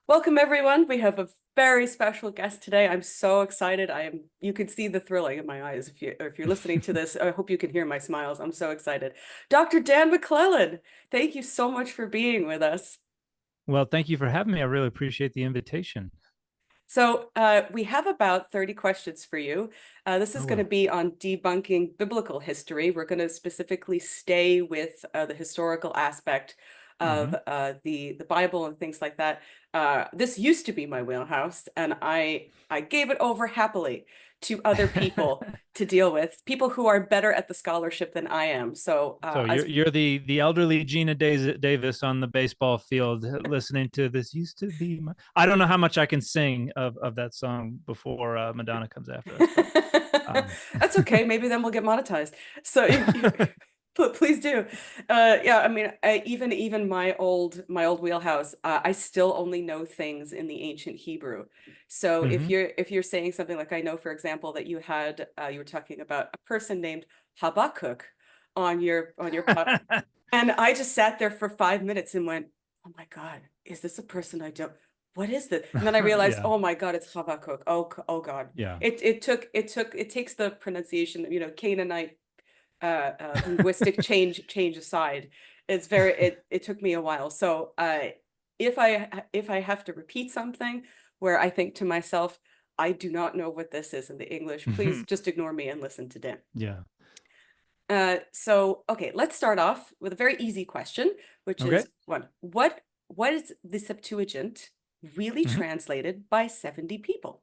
Welcome everyone. We have a very special guest today. I'm so excited. You can see the thrilling in my eyes if you're listening to this. I hope you can hear my smiles. I'm so excited. Dr. Dan McClellan, thank you so much for being with us. Well, thank you for having me. I really appreciate the invitation. So we have about 30 questions for you. This is Oh, going to well. be on debunking biblical history. We're going to specifically stay with the historical aspect of Hmm. the Bible and things like that. This used to be my wheelhouse, and I gave it over happily to other people to deal with, people who are better at the scholarship than I am. So So as you're the elderly Gina Davis on the baseball field listening to this used to be my. I don't know how much I can sing of that song before Madonna comes after us, but um, That's okay. Maybe then we'll get monetized. So please do. Yeah, I mean, even my old wheelhouse, I still only know things in the ancient Hebrew. So if mhm. you're saying something like, I know, for example, that you were talking about a person named Habakkuk on your pod, and I just sat there for 5 minutes and went, "Oh my God, is this a person I don't? What is this?" And then I realized, Yeah, "Oh my God, it's Habakkuk. Oh God." yeah. It takes the pronunciation, Canaanite linguistic change aside. It took me a while. So if I have to repeat something where I think to myself, I do not know what this is in the English, please just ignore me and listen to Dan. Yeah. So okay, let's start off with a very easy question, which Okay. is what is the Septuagint really Hmm. translated by 70 people?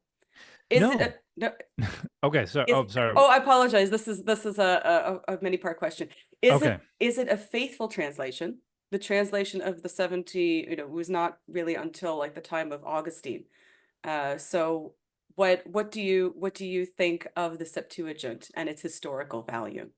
Is it a No. no, Okay. So, is oh, sorry. oh, I apologize. This is a many part question. Is Okay. it a faithful translation? The translation of the 70, was not really until like the time of Augustine. So what do you think of the Septuagint and its historical value?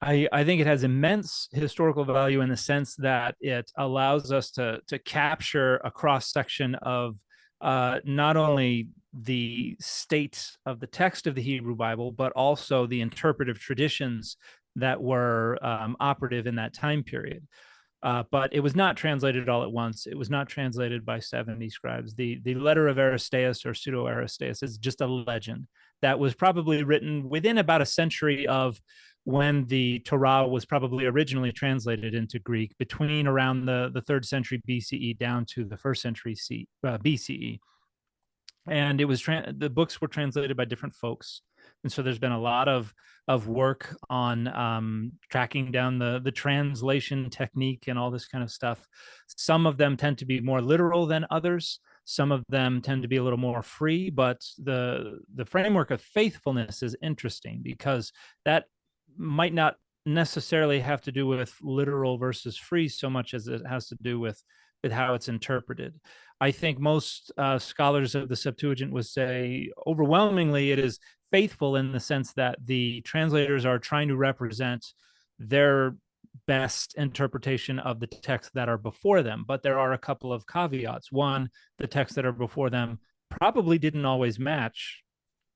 I think it has immense historical value in the sense that it allows us to capture a cross section of not only the state of the text of the Hebrew Bible, but also the interpretive traditions that were operative in that time period. But it was not translated all at once. It was not translated by 70 scribes. The letter of Aristeas or pseudo Aristeas is just a legend that was probably written within about a century of when the Torah was probably originally translated into Greek, between around the third century BCE down to the first century BCE. And it was the books were translated by different folks, and so there's been a lot of work on tracking down the translation technique and all this kind of stuff. Some of them tend to be more literal than others. Some of them tend to be a little more free, but the framework of faithfulness is interesting because that might not necessarily have to do with literal versus free so much as it has to do with how it's interpreted. I think most scholars of the Septuagint would say overwhelmingly it is faithful in the sense that the translators are trying to represent their best interpretation of the texts that are before them. But there are a couple of caveats. One, the texts that are before them probably didn't always match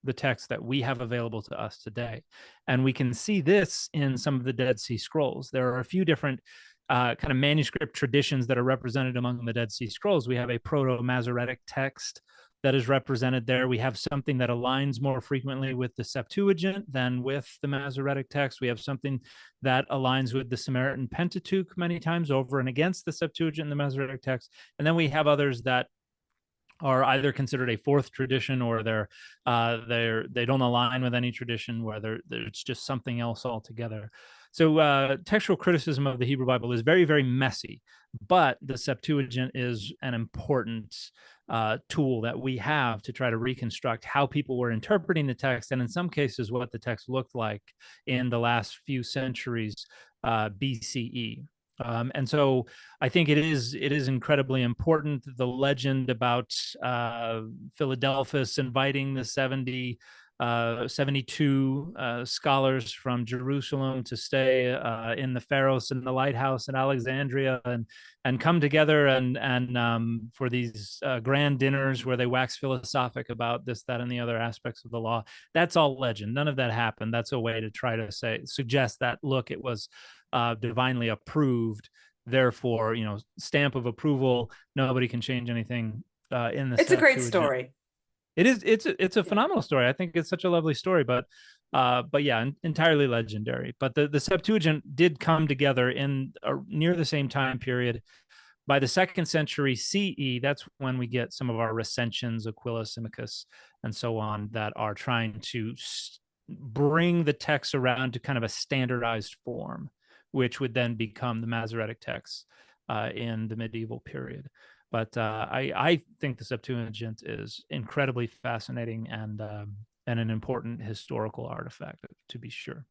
the text that we have available to us today. And we can see this in some of the Dead Sea Scrolls. There are a few different kind of manuscript traditions that are represented among the Dead Sea Scrolls. We have a Proto-Masoretic text that is represented there. We have something that aligns more frequently with the Septuagint than with the Masoretic text. We have something that aligns with the Samaritan Pentateuch many times over and against the Septuagint and the Masoretic text. And then we have others that are either considered a fourth tradition or they don't align with any tradition, where it's just something else altogether. So textual criticism of the Hebrew Bible is very, very messy, but the Septuagint is an important tool that we have to try to reconstruct how people were interpreting the text, and in some cases what the text looked like in the last few centuries BCE. And so I think it is incredibly important. The legend about Philadelphus inviting the 72 scholars from Jerusalem to stay in the Pharos and the lighthouse in Alexandria and come together and for these grand dinners where they wax philosophic about this, that, and the other aspects of the law. That's all legend. None of that happened. That's a way to try to suggest that, look, it was divinely approved therefore, stamp of approval. Nobody can change anything in the It's a great Septuagint. story. It is. It's a Yeah. phenomenal story. I think it's such a lovely story, but yeah, entirely legendary. But the Septuagint did come together in near the same time period. By the 2nd century CE, that's when we get some of our recensions, Aquila, Symmachus, and so on, that are trying to bring the text around to kind of a standardized form, which would then become the Masoretic texts in the medieval period. But I think the Septuagint is incredibly fascinating and an important historical artifact, to be sure.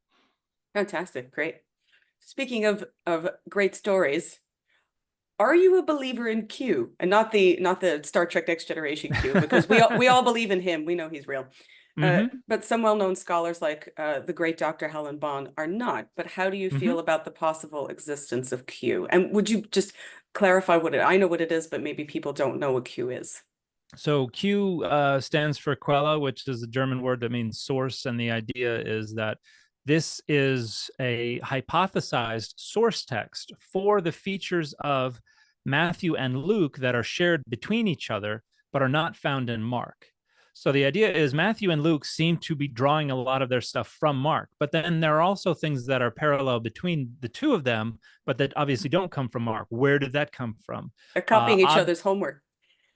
Fantastic. Great. Speaking of great stories, are you a believer in Q, and not the Star Trek Next Generation Q, because we all believe in him. We know he's real. But some well-known scholars like the great Dr. Helen Bond are not. But how do you feel about the possible existence of Q? And would you just clarify I know what it is, but maybe people don't know what Q is. So Q stands for Quelle, which is a German word that means source. And the idea is that this is a hypothesized source text for the features of Matthew and Luke that are shared between each other, but are not found in Mark. So the idea is Matthew and Luke seem to be drawing a lot of their stuff from Mark, but then there are also things that are parallel between the two of them, but that obviously don't come from Mark. Where did that come from? They're copying each other's homework.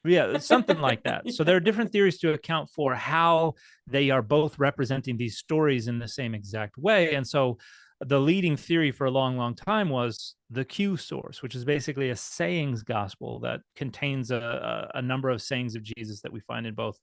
Yeah, something like that. So there are different theories to account for how they are both representing these stories in the same exact way. And so the leading theory for a long, long time was the Q source, which is basically a sayings gospel that contains a number of sayings of Jesus that we find in both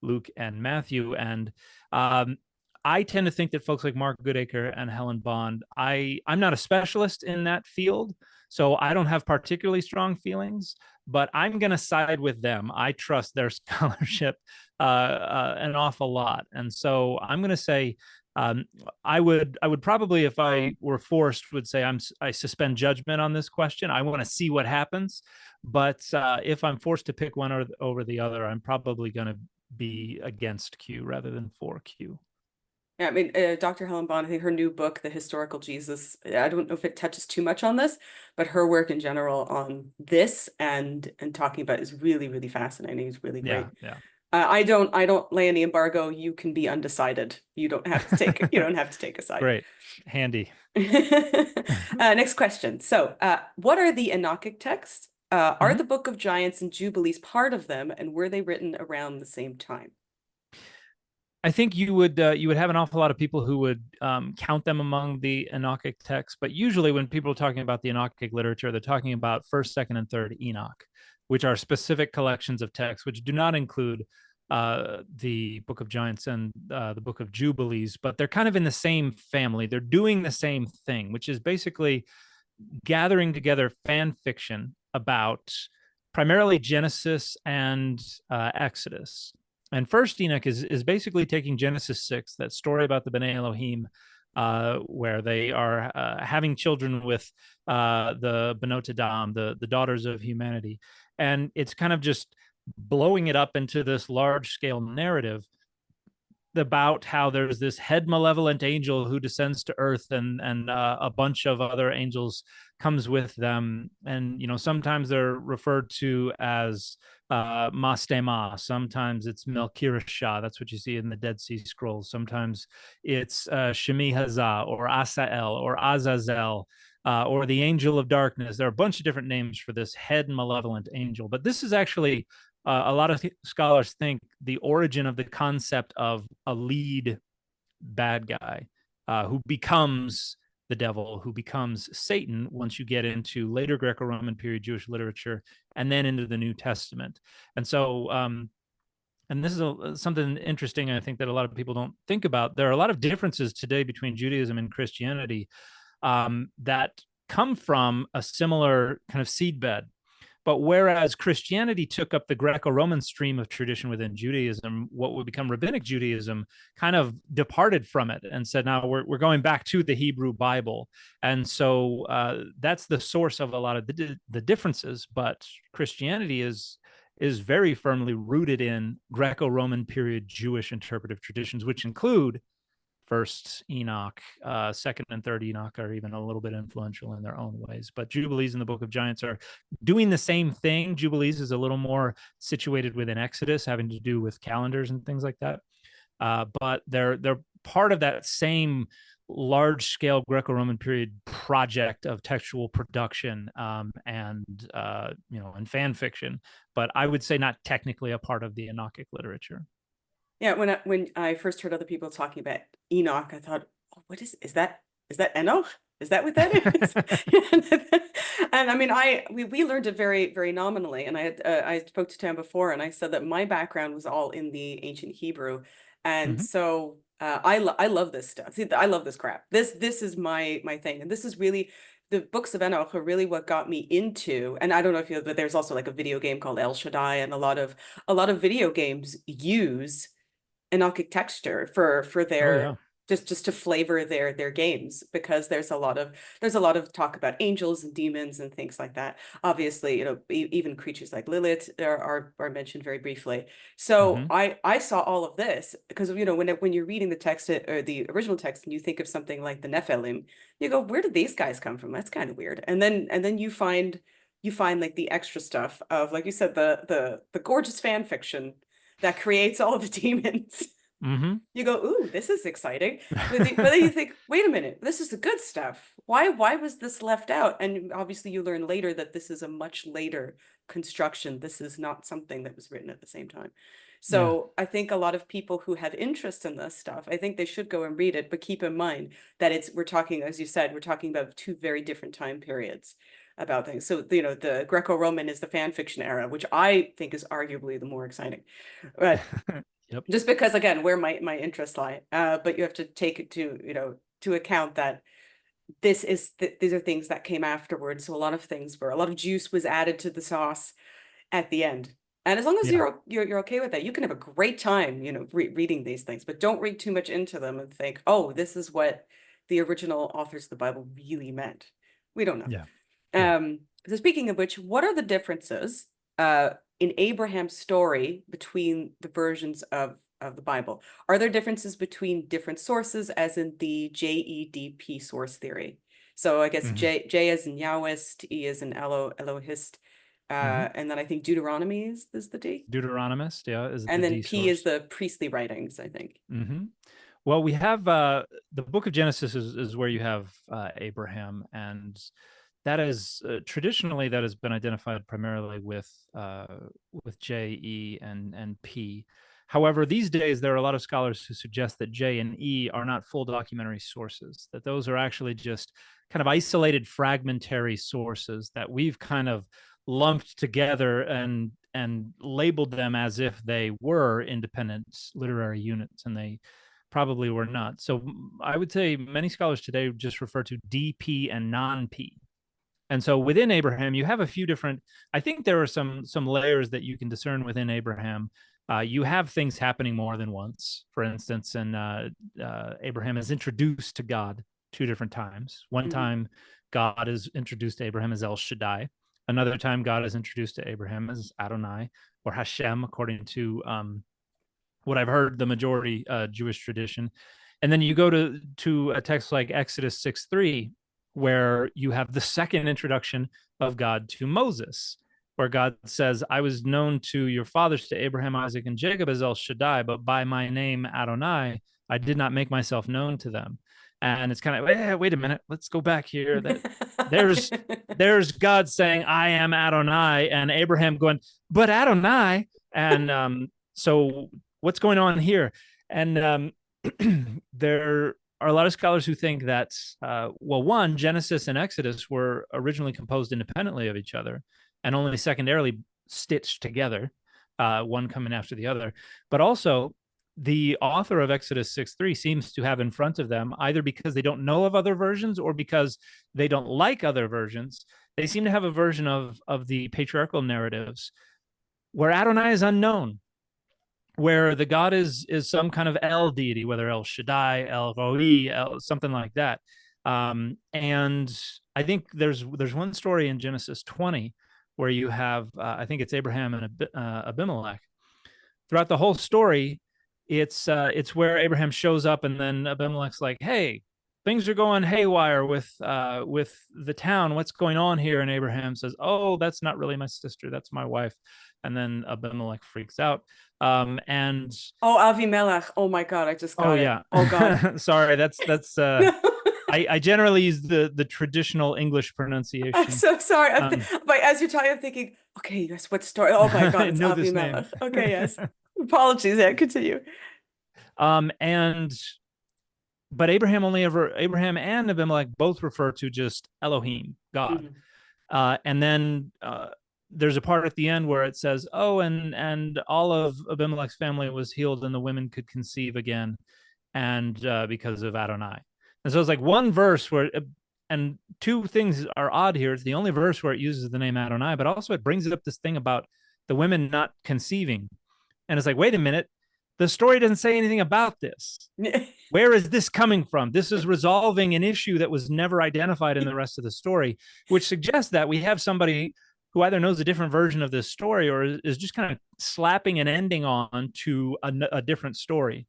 Luke and Matthew. And I tend to think that folks like Mark Goodacre and Helen Bond, I'm not a specialist in that field, so I don't have particularly strong feelings, but I'm going to side with them. I trust their scholarship an awful lot. And so I'm going to say I would probably, if I were forced, would say I suspend judgment on this question. I want to see what happens. But if I'm forced to pick one over the other, I'm probably going to be against Q rather than for Q. Yeah, I mean, Dr. Helen Bond, I think her new book, The Historical Jesus, I don't know if it touches too much on this, but her work in general on this and talking about it is really, really fascinating. It's really great. Yeah. I don't lay any embargo. You can be undecided. You don't have to take a side. Great. Handy. Next question. So, what are the Enochic texts? Are the Book of Giants and Jubilees part of them, and were they written around the same time? I think you would have an awful lot of people who would count them among the Enochic texts, but usually when people are talking about the Enochic literature, they're talking about first, second, and third Enoch, which are specific collections of texts, which do not include the Book of Giants and the Book of Jubilees, but they're kind of in the same family. They're doing the same thing, which is basically gathering together fan fiction about primarily Genesis and Exodus. And first Enoch is basically taking Genesis 6, that story about the B'nai Elohim, where they are having children with the Benot Adam, the daughters of humanity. And it's kind of just blowing it up into this large scale narrative about how there's this head malevolent angel who descends to earth, and a bunch of other angels comes with them, and sometimes they're referred to as Mastema, sometimes it's Melchirashah, that's what you see in the Dead Sea Scrolls, sometimes it's Shemi Hazah or Asael or Azazel, or the angel of darkness. There are a bunch of different names for this head malevolent angel, but this is actually a lot of scholars think the origin of the concept of a lead bad guy who becomes the devil, who becomes Satan once you get into later Greco-Roman period Jewish literature and then into the New Testament. And so, and this is something interesting, I think, that a lot of people don't think about. There are a lot of differences today between Judaism and Christianity that come from a similar kind of seedbed. But whereas Christianity took up the Greco-Roman stream of tradition within Judaism, what would become Rabbinic Judaism kind of departed from it and said, now we're going back to the Hebrew Bible. And so that's the source of a lot of the differences. But Christianity is very firmly rooted in Greco-Roman period Jewish interpretive traditions, which include first Enoch, second and third Enoch are even a little bit influential in their own ways. But Jubilees in the Book of Giants are doing the same thing. Jubilees is a little more situated within Exodus, having to do with calendars and things like that. But they're part of that same large-scale Greco-Roman period project of textual production, and and fan fiction. But I would say not technically a part of the Enochic literature. Yeah, when I first heard other people talking about Enoch, I thought, oh, what is that? Is that Enoch? Is that what that is? And I mean, we learned it very, very nominally. And I spoke to Tam before, and I said that my background was all in the ancient Hebrew, and so I love this stuff. See, I love this crap. This is my thing, and this is really the books of Enoch are really what got me into. And I don't know if you know, but there's also like a video game called El Shaddai, and a lot of video games use Enochic texture for Oh yeah. their just to flavor their games, because there's a lot of talk about angels and demons and things like that. Obviously, even creatures like Lilith are mentioned very briefly. So I saw all of this because when you're reading the text or the original text and you think of something like the Nephilim, you go, where did these guys come from? That's kind of weird. And then you find like the extra stuff of, like you said, the gorgeous fan fiction that creates all the demons. You go, ooh, this is exciting. But then you think, wait a minute, this is the good stuff. Why was this left out? And obviously you learn later that this is a much later construction. This is not something that was written at the same time. So I think a lot of people who have interest in this stuff, I think they should go and read it, but keep in mind that we're talking, as you said, we're talking about two very different time periods about things. So, the Greco-Roman is the fan fiction era, which I think is arguably the more exciting. But Yep. just because, again, where my interests lie, but you have to take it to account that these are things that came afterwards. So a lot of juice was added to the sauce at the end. And as long as Yeah. you're okay with that, you can have a great time, reading these things, but don't read too much into them and think, oh, this is what the original authors of the Bible really meant. We don't know. Yeah. So speaking of which, what are the differences in Abraham's story between the versions of the Bible? Are there differences between different sources, as in the JEDP source theory? So I guess J as in Yahwist, E as in Elohist, and then I think Deuteronomy is the D. Deuteronomist, is And the then D P is source. the priestly writings, I think. Well, we have the Book of Genesis is where you have Abraham, and that is traditionally that has been identified primarily with J, E, and P. However, these days there are a lot of scholars who suggest that J and E are not full documentary sources; that those are actually just kind of isolated, fragmentary sources that we've kind of lumped together and labeled them as if they were independent literary units, and they probably were not. So I would say many scholars today just refer to DP and non-P. And so within Abraham, you have a few different, I think there are some layers that you can discern within Abraham. You have things happening more than once. For instance, and Abraham is introduced to God two different times. One time, God is introduced to Abraham as El Shaddai. Another time, God is introduced to Abraham as Adonai or Hashem, according to what I've heard the majority Jewish tradition. And then you go to a text like Exodus 6:3, where you have the second introduction of God to Moses, where God says, I was known to your fathers, to Abraham, Isaac, and Jacob as El Shaddai, but by my name Adonai, I did not make myself known to them. And it's kind of, wait a minute, let's go back here. There's God saying, I am Adonai, and Abraham going, but Adonai. And so what's going on here? And there are a lot of scholars who think that, one, Genesis and Exodus were originally composed independently of each other and only secondarily stitched together, one coming after the other. But also, the author of Exodus 6:3 seems to have in front of them, either because they don't know of other versions or because they don't like other versions, they seem to have a version of the patriarchal narratives where Adonai is unknown, where the God is some kind of El deity, whether El Shaddai, El Roi, something like that. And I think there's one story in Genesis 20 where you have, I think it's Abraham and Abimelech. Throughout the whole story, it's where Abraham shows up, and then Abimelech's like, "Hey, things are going haywire with the town. What's going on here?" And Abraham says, "Oh, that's not really my sister. That's my wife." And then Abimelech freaks out. And Oh, Avimelech. Oh my God, I just oh got it. yeah, Oh God. sorry, that's No. I generally use the traditional English I'm pronunciation. so sorry. Um, But as you're talking, I'm thinking, okay, yes, what story? Oh my God, I it's know this name. Avimelech. Okay, yes. Apologies. Yeah, continue. And but Abraham and Abimelech both refer to just Elohim, God. Mhm. And then there's a part at the end where it says, "Oh, and all of Abimelech's family was healed, and the women could conceive again, and because of Adonai." And so it's like one verse where, and two things are odd here. It's the only verse where it uses the name Adonai, but also it brings up this thing about the women not conceiving, and it's like, wait a minute, the story doesn't say anything about this. Where is this coming from? This is resolving an issue that was never identified in the rest of the story, which suggests that we have somebody who either knows a different version of this story or is just kind of slapping an ending on to a different story.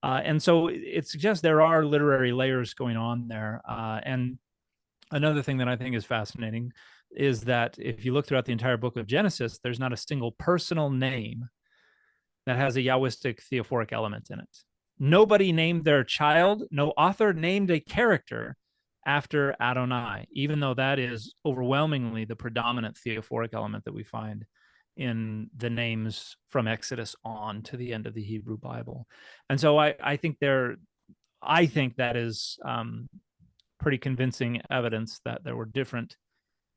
And so it suggests there are literary layers going on there. And another thing that I think is fascinating is that if you look throughout the entire book of Genesis, there's not a single personal name that has a Yahwistic theophoric element in it. Nobody named their child, no author named a character after Adonai, even though that is overwhelmingly the predominant theophoric element that we find in the names from Exodus on to the end of the Hebrew Bible. And so I think that is pretty convincing evidence that there were different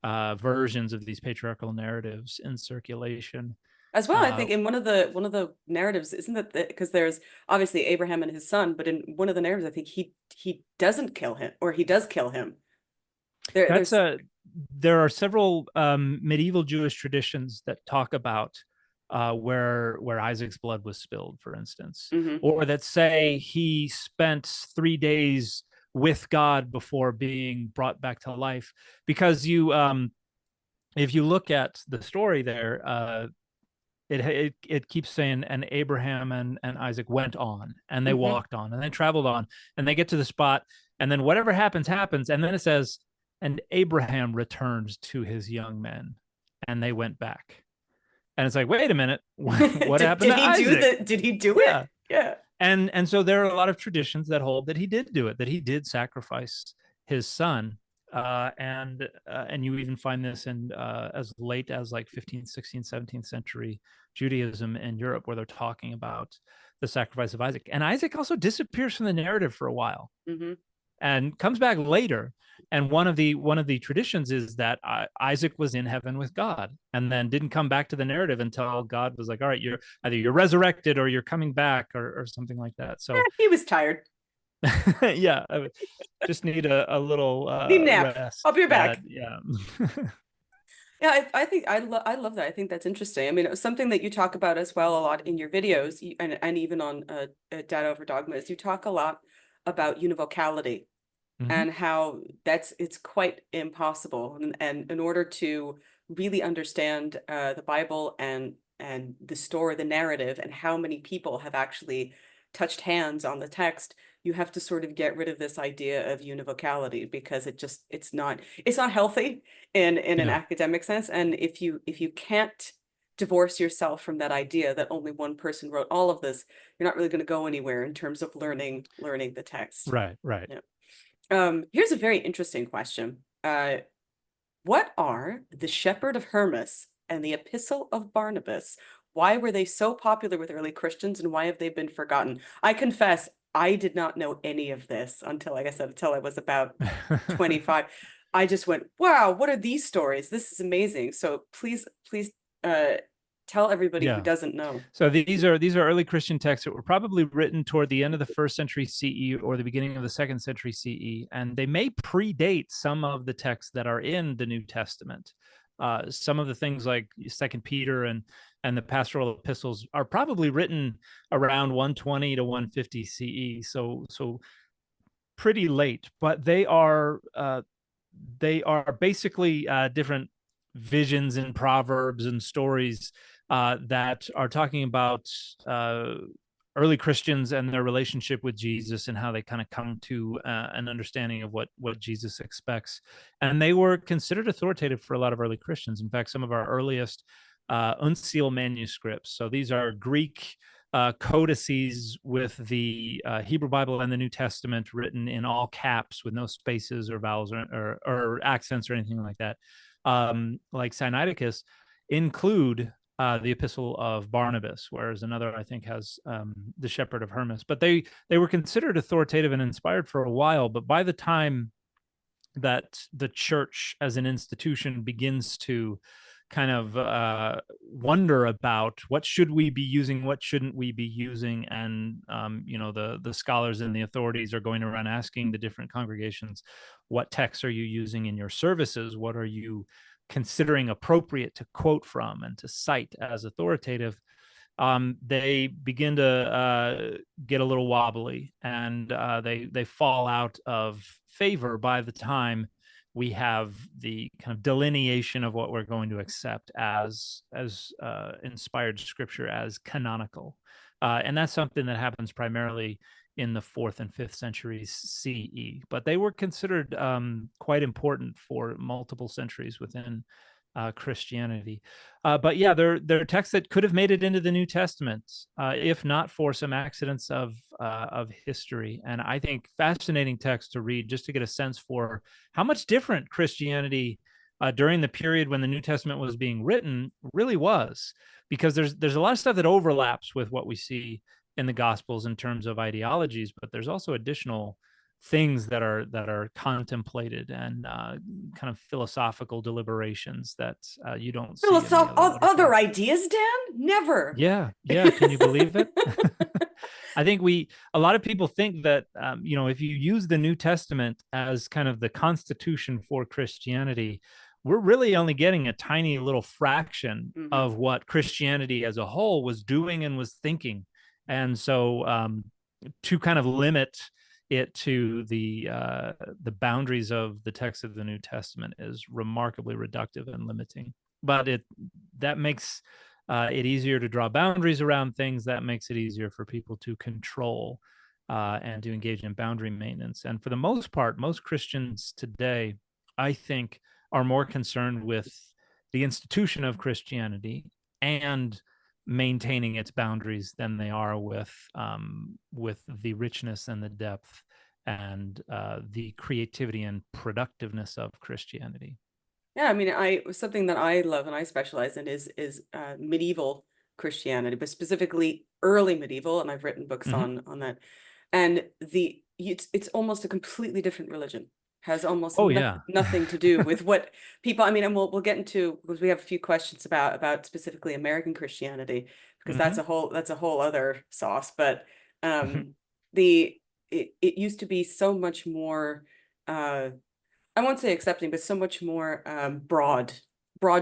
versions of these patriarchal narratives in circulation. As well, I think in one of the narratives, isn't that because there's obviously Abraham and his son, but in one of the narratives, I think he doesn't kill him, or he does kill him. That's There's there are several medieval Jewish traditions that talk about where Isaac's blood was spilled, for instance, Mhm. or that say he spent 3 days with God before being brought back to life. Because if you look at the story there, it keeps saying, and Abraham and Isaac went on, and they Mhm. walked on, and they traveled on, and they get to the spot, and then whatever happens happens, and then it says, and Abraham returned to his young men, and they went back, and it's like, wait a minute, what happened Did to he do Isaac? did he do it? Yeah. Yeah. And so there are a lot of traditions that hold that he did do it, that he did sacrifice his son. And you even find this in as late as like 15th, 16th, 17th century Judaism in Europe, where they're talking about the sacrifice of Isaac. And Isaac also disappears from the narrative for a while Mhm. and comes back later. And one of the traditions is that Isaac was in heaven with God, and then didn't come back to the narrative until God was like, "All right, you're resurrected, or you're coming back, or something like that." So, He was tired. yeah, I just need a little Need a nap. rest. I'll be back. Yeah, Yeah, I think I love that. I think that's interesting. I mean, it was something that you talk about as well a lot in your videos, and even on Data Over Dogma, is you talk a lot about univocality mm-hmm. and how it's quite impossible. And in order to really understand the Bible and the story, the narrative, and how many people have actually touched hands on the text, you have to sort of get rid of this idea of univocality because it's not healthy in an No, academic sense. And if you can't divorce yourself from that idea that only one person wrote all of this, you're not really going to go anywhere in terms of learning the text. right. Yeah. Here's a very interesting question. What are the Shepherd of Hermas and the Epistle of Barnabas? Why were they so popular with early Christians, and why have they been forgotten? I confess, I did not know any of this until, like I said, until I was about 25. I just went, wow, what are these stories? This is amazing. So please uh tell everybody who Yeah. doesn't know. So these are early Christian texts that were probably written toward the end of the first century CE or the beginning of the second century CE, and they may predate some of the texts that are in the New Testament. Some of the things like Second Peter and the pastoral epistles are probably written around 120 to 150 CE. So pretty late, but they are basically different visions and proverbs and stories that are talking about early Christians and their relationship with Jesus and how they kind of come to an understanding of what Jesus expects. And they were considered authoritative for a lot of early Christians. In fact, some of our earliest uncial manuscripts. So these are Greek codices with the Hebrew Bible and the New Testament written in all caps with no spaces or vowels or accents or anything like that. Like Sinaiticus, include the Epistle of Barnabas, whereas another I think has the Shepherd of Hermas. But they were considered authoritative and inspired for a while. But by the time that the church as an institution begins to kind of wonder about what should we be using, what shouldn't we be using, and the scholars and the authorities are going around asking the different congregations, what texts are you using in your services, what are you considering appropriate to quote from and to cite as authoritative. They begin to get a little wobbly, and they fall out of favor by the time we have the kind of delineation of what we're going to accept as inspired scripture, as canonical. And that's something that happens primarily in the 4th and 5th centuries CE. But they were considered quite important for multiple centuries within Christianity. But yeah, they're texts that could have made it into the New Testament, if not for some accidents of history. And I think fascinating text to read just to get a sense for how much different Christianity during the period when the New Testament was being written really was, because there's a lot of stuff that overlaps with what we see in the Gospels in terms of ideologies, but there's also additional things that are contemplated and kind of philosophical deliberations that you don't see in the other Other ideas, Dan? Never. Yeah, can you believe it? I think a lot of people think that if you use the New Testament as kind of the constitution for Christianity, we're really only getting a tiny little fraction of what Christianity as a whole was doing and was thinking. And so to kind of limit it to the boundaries of the text of the New Testament is remarkably reductive and limiting. But that makes it easier to draw boundaries around things. That makes it easier for people to control and to engage in boundary maintenance. And for the most part, most Christians today, I think, are more concerned with the institution of Christianity and maintaining its boundaries than they are with the richness and the depth and the creativity and productiveness of Christianity. Yeah, I mean, something that I love and I specialize in is medieval Christianity, but specifically early medieval, and I've written books on that. And it's almost a completely different religion. Has almost nothing to do with what people. I mean, and we'll get into, because we have a few questions about specifically American Christianity, because that's a whole other sauce. But it used to be so much more. I won't say accepting, but so much more broad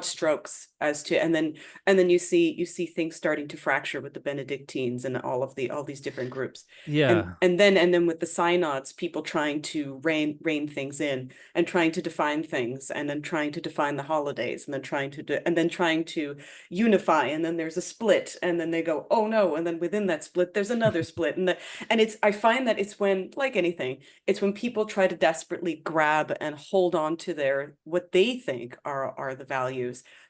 strokes as to, and then you see things starting to fracture with the Benedictines and all these different groups. Yeah. And then with the synods, people trying to rein things in and trying to define things, and then trying to define the holidays, and then trying to unify, and then there's a split, and then they go, oh no, and then within that split there's another split, and I find that it's when, like anything, it's when people try to desperately grab and hold on to what they think are the values,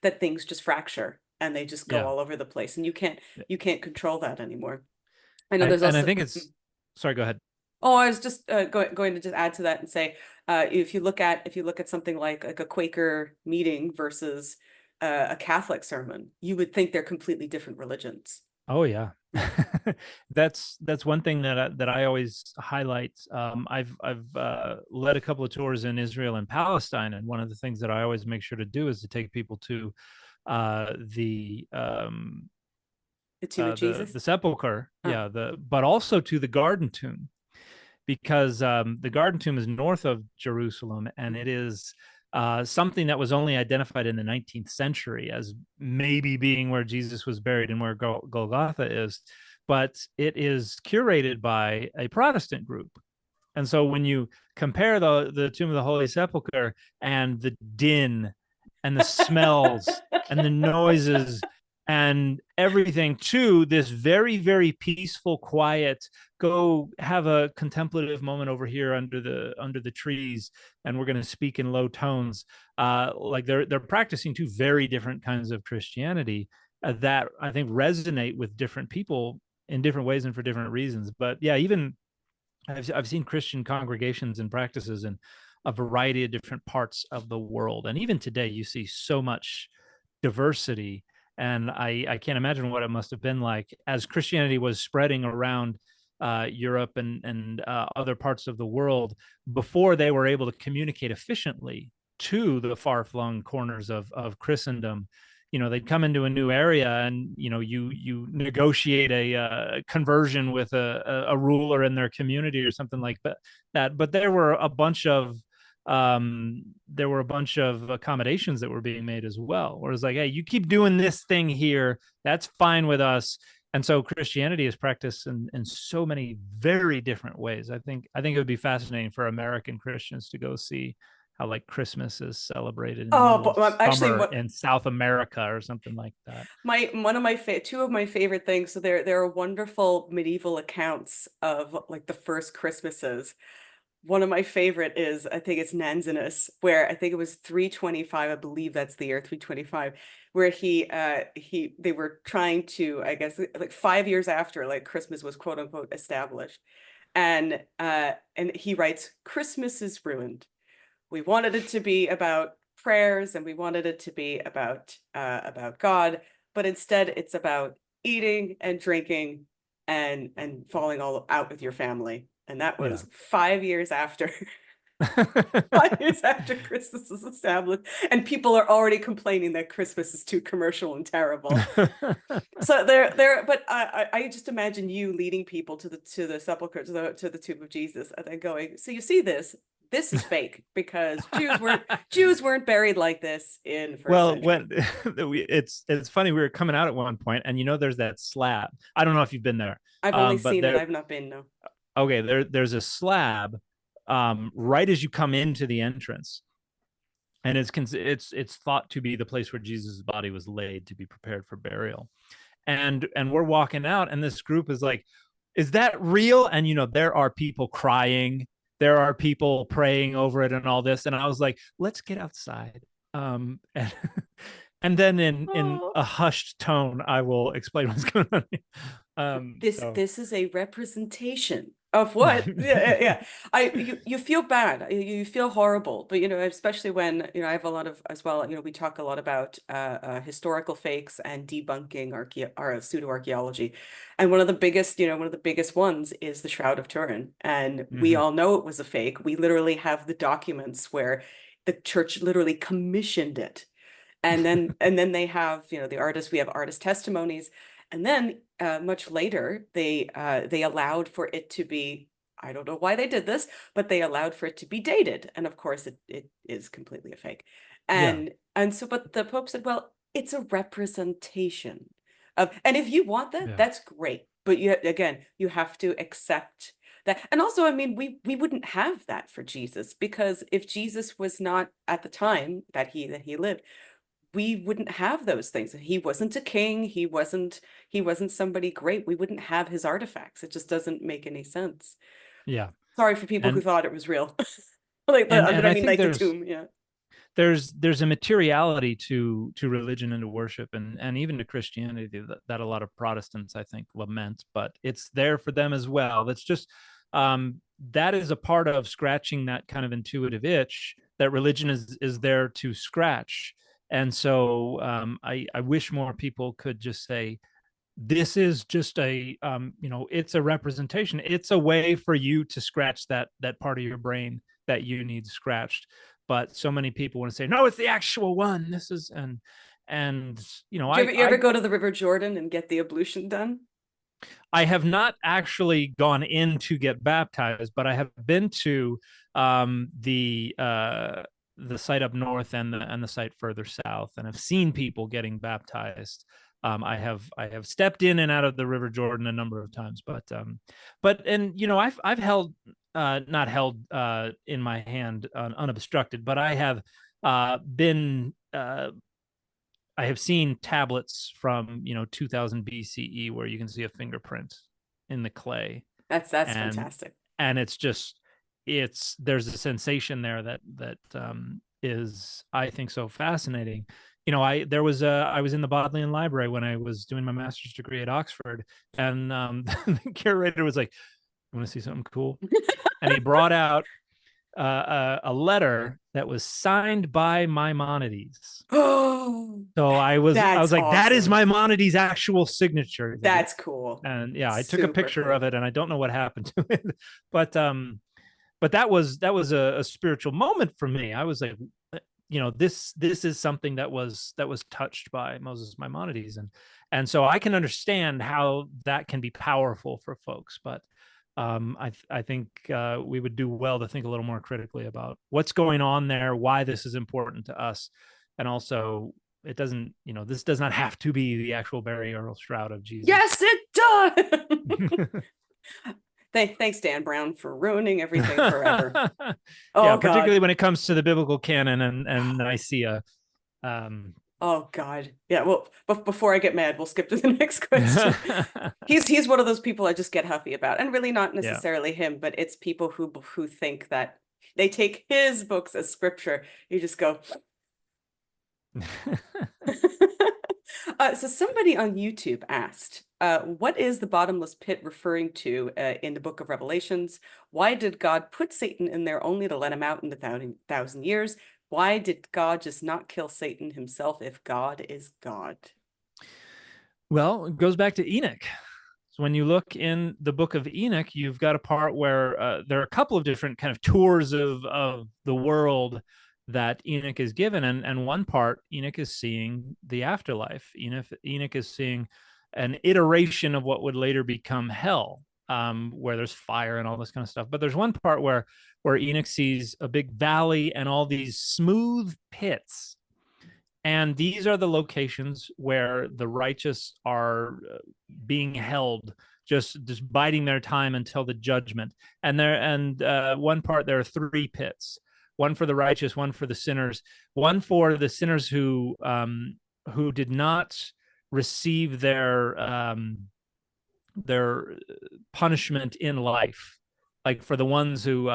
that things just fracture and they just go all over the place, and you can't control that anymore. I know there's also, I think it's, sorry, go ahead. Oh, I was just going to just add to that and say, if you look at something like a Quaker meeting versus a Catholic sermon, you would think they're completely different religions. Oh yeah, that's one thing that I always highlight. I've led a couple of tours in Israel and Palestine, and one of the things that I always make sure to do is to take people to the tomb of Jesus, the sepulcher, but also to the Garden Tomb, because the Garden Tomb is north of Jerusalem, and it is something that was only identified in the 19th century as maybe being where Jesus was buried and where Golgotha is, but it is curated by a Protestant group. And so when you compare the Tomb of the Holy Sepulchre and the din and the smells and the noises and everything to this very, very peaceful, quiet, go have a contemplative moment over here under the trees, and we're going to speak in low tones. Like they're practicing two very different kinds of Christianity that I think resonate with different people in different ways and for different reasons. But yeah, even I've seen Christian congregations and practices in a variety of different parts of the world, and even today you see so much diversity. And I can't imagine what it must have been like as Christianity was spreading around Europe and other parts of the world before they were able to communicate efficiently to the far-flung corners of Christendom. You know, they'd come into a new area, and you know, you negotiate a conversion with a ruler in their community or something like that. But there were a bunch of accommodations that were being made as well, where it's like, hey, you keep doing this thing here, that's fine with us. And so Christianity is practiced in so many very different ways. I think it would be fascinating for American Christians to go see how like Christmas is celebrated in the Oh, middle of but actually, summer what in South America or something like that. my one of my two of my favorite things. So there are wonderful medieval accounts of like the first Christmases. One of my favorite is, I think it's Nanzinus, where I think it was 325, I believe that's the year 325, where they were trying to, I guess, like 5 years after like Christmas was quote unquote established. And he writes, Christmas is ruined. We wanted it to be about prayers, and we wanted it to be about God, but instead it's about eating and drinking and falling all out with your family. And that Yeah. was 5 years after 5 years after Christmas was established, and people are already complaining that Christmas is too commercial and terrible. So but I just imagine you leading people to the sepulchre, to the tomb of Jesus, and then going, so you see this. This is fake because Jews weren't buried like this in first Well, century. when it's funny, we were coming out at one point, and you know, there's that slab. I don't know if you've been there, I've only but seen it. I've not been, no. okay, there's a slab right as you come into the entrance, and it's thought to be the place where Jesus' body was laid to be prepared for burial. And we're walking out, and this group is like, is that real? And you know, there are people crying, there are people praying over it and all this, and I was like, let's get outside. And, and then in Oh. a hushed tone I will explain what's going on. This So this is a representation of what? Yeah. You feel bad. You feel horrible. But especially when, I have a lot of as well, we talk a lot about historical fakes and debunking pseudo archaeology. And one of the biggest ones is the Shroud of Turin. And we mhm. all know it was a fake. We literally have the documents where the church literally commissioned it. And then they have, the artists, we have artist testimonies. And then much later, they allowed for it to be, I don't know why they did this, but they allowed for it to be dated. And of course it is completely a fake. Yeah, And so, but the Pope said, well, it's a representation and if you want that, yeah, that's great. But you have to accept that. And also, I mean, we wouldn't have that for Jesus, because if Jesus was not at the time that he lived, we wouldn't have those things. He wasn't a king. He wasn't somebody great. We wouldn't have his artifacts. It just doesn't make any sense. yeah. Sorry for people who and thought it was real. Like and I I mean, think like the tomb. Yeah. there's a materiality to religion and to worship, and even to Christianity that a lot of Protestants, I think, lament, but it's there for them as well. That's just that is a part of scratching that kind of intuitive itch that religion is there to scratch. And so I wish more people could just say, this is just it's a representation, it's a way for you to scratch that part of your brain that you need scratched. But so many people want to say, no, it's the actual one, this is. And Do you ever go to the River Jordan and get the ablution done? I have not actually gone in to get baptized, but I have been to the site up north and the site further south, and have seen people getting baptized. I have stepped in and out of the River Jordan a number of times, but and I've held not held in my hand unobstructed, but I have been I have seen tablets from 2000 BCE where you can see a fingerprint in the clay, That's and fantastic. it's just there's a sensation there that is, I think, so fascinating. I was in the Bodleian Library when I was doing my master's degree at Oxford, and the curator was like, "You want to see something cool?" And he brought out a letter that was signed by Maimonides. Oh, So I was that's like, that is awesome. Maimonides' actual signature. He's like, "Yep." That's cool. And yeah, I took a Super picture of cool. it, and I don't know what happened to it, but that was a spiritual moment for me. I was like, this is something that was touched by Moses Maimonides, and so I can understand how that can be powerful for folks, but I think we would do well to think a little more critically about what's going on there, why this is important to us, and also it doesn't, this does not have to be the actual burial shroud of Jesus. Yes, it does. Thanks, Dan Brown, for ruining everything forever. Oh Yeah, God. particularly when it comes to the biblical canon and Nicaea. Oh God. Yeah. Well, before I get mad, we'll skip to the next question. He's one of those people I just get huffy about, and really not Yeah. necessarily him, but it's people who think that they take his books as scripture. You just go. So somebody on YouTube asked, what is the bottomless pit referring to in the book of Revelations? Why did God put Satan in there only to let him out in the thousand years? Why did God just not kill Satan himself if God is God? Well, it goes back to Enoch. So when you look in the book of Enoch, you've got a part where there are a couple of different kind of tours of the world that Enoch is given. And one part, Enoch is seeing the afterlife. Enoch is seeing an iteration of what would later become hell, where there's fire and all this kind of stuff. But there's one part where Enoch sees a big valley and all these smooth pits. And these are the locations where the righteous are being held, just biding their time until the judgment. And one part, there are three pits: one for the righteous, one for the sinners, one for the sinners who did not receive their punishment in life, like for the ones who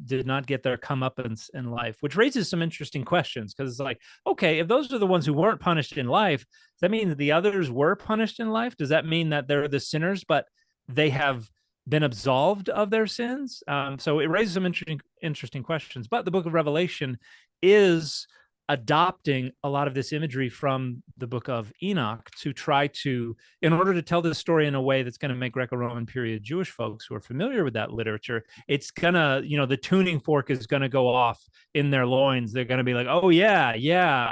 did not get their comeuppance in life, which raises some interesting questions, because it's like, okay, if those are the ones who weren't punished in life, does that mean that the others were punished in life? Does that mean that they're the sinners, but they have been absolved of their sins? So it raises some interesting questions. But the book of Revelation is adopting a lot of this imagery from the book of Enoch to try to, in order to tell this story in a way that's going to make Greco-Roman period Jewish folks who are familiar with that literature, it's gonna, the tuning fork is going to go off in their loins. They're going to be like, oh yeah,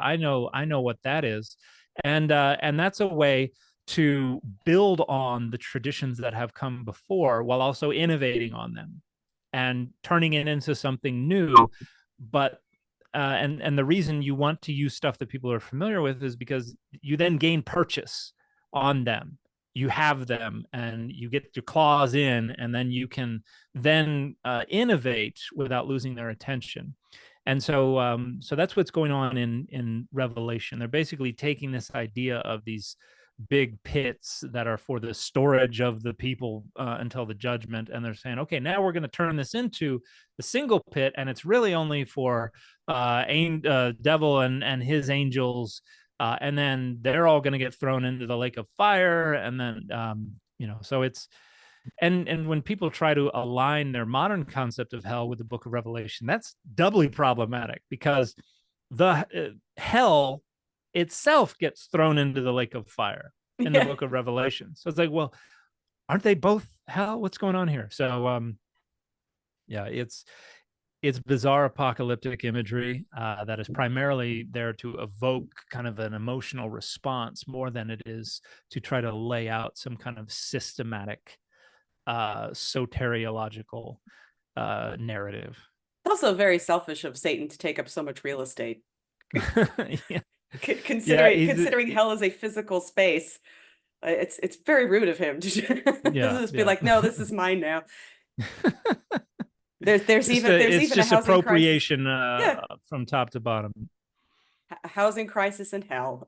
I know what that is. And that's a way to build on the traditions that have come before while also innovating on them and turning it into something new. But and the reason you want to use stuff that people are familiar with is because you then gain purchase on them. You have them and you get your claws in, and then you can then innovate without losing their attention. And so that's what's going on in Revelation. They're basically taking this idea of these big pits that are for the storage of the people until the judgment, and they're saying, okay, now we're going to turn this into a single pit, and it's really only for devil and his angels, and then they're all going to get thrown into the lake of fire, and then so it's and when people try to align their modern concept of hell with the book of Revelation, that's doubly problematic, because the hell itself gets thrown into the lake of fire in the book of Revelation. So it's like, well, aren't they both hell? What's going on here? So yeah, it's bizarre apocalyptic imagery that is primarily there to evoke kind of an emotional response more than it is to try to lay out some kind of systematic soteriological narrative. It's also very selfish of Satan to take up so much real estate. Yeah. Considering hell is a physical space, it's very rude of him to just be like, no, this is mine now. There's even a housing appropriation crisis. from top to bottom. housing crisis in hell.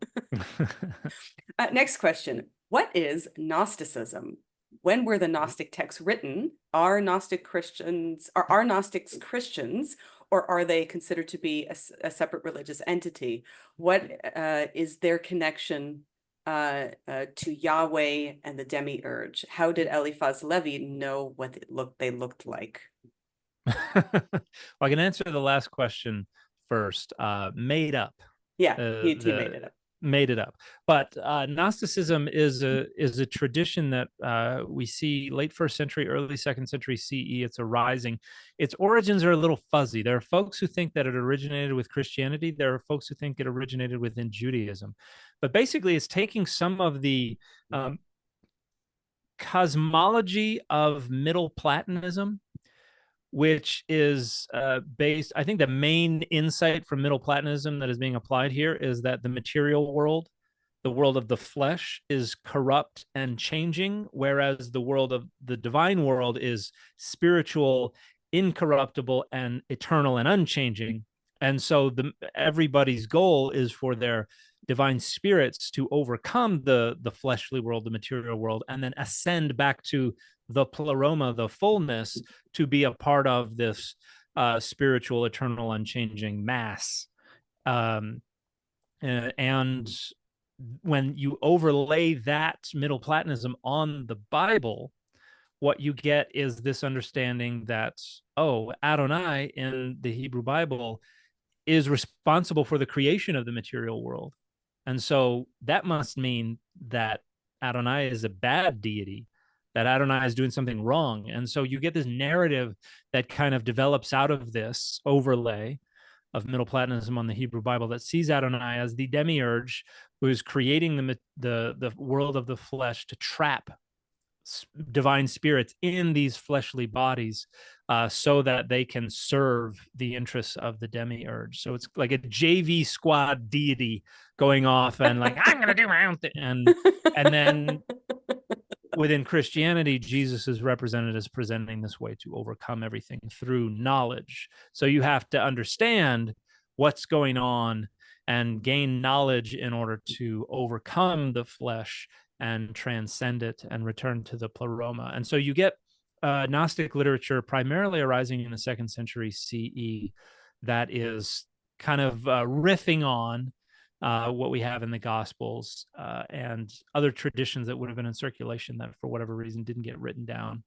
Next question. What is Gnosticism? When were the Gnostic texts written? Are Gnostics Christians, or are they considered to be a separate religious entity? What is their connection to Yahweh and the demiurge? How did Eliphaz Levi know what they looked like? Well, I can answer the last question first. Made up. Yeah, he made it up. Made it up. But Gnosticism is a tradition that we see late first century, early second century CE. It's arising. Its origins are a little fuzzy. There are folks who think that it originated with Christianity. There are folks who think it originated within Judaism. But basically, it's taking some of the cosmology of Middle Platonism, which is based, I think the main insight from Middle Platonism that is being applied here is that the material world, the world of the flesh, is corrupt and changing, whereas the world of the divine world is spiritual, incorruptible, and eternal and unchanging. And so everybody's goal is for their divine spirits to overcome the fleshly world, the material world, and then ascend back to the pleroma, the fullness, to be a part of this spiritual, eternal, unchanging mass. And when you overlay that Middle Platonism on the Bible, what you get is this understanding that, oh, Adonai in the Hebrew Bible is responsible for the creation of the material world. And so that must mean that Adonai is a bad deity, that Adonai is doing something wrong. And so you get this narrative that kind of develops out of this overlay of Middle Platonism on the Hebrew Bible that sees Adonai as the demiurge who is creating the world of the flesh to trap divine spirits in these fleshly bodies so that they can serve the interests of the demiurge. So it's like a JV squad deity going off and like, I'm going to do my own thing. And then within Christianity, Jesus is represented as presenting this way to overcome everything through knowledge. So you have to understand what's going on and gain knowledge in order to overcome the flesh and transcend it and return to the pleroma. And so you get Gnostic literature primarily arising in the second century CE that is kind of riffing on what we have in the Gospels and other traditions that would have been in circulation that for whatever reason didn't get written down.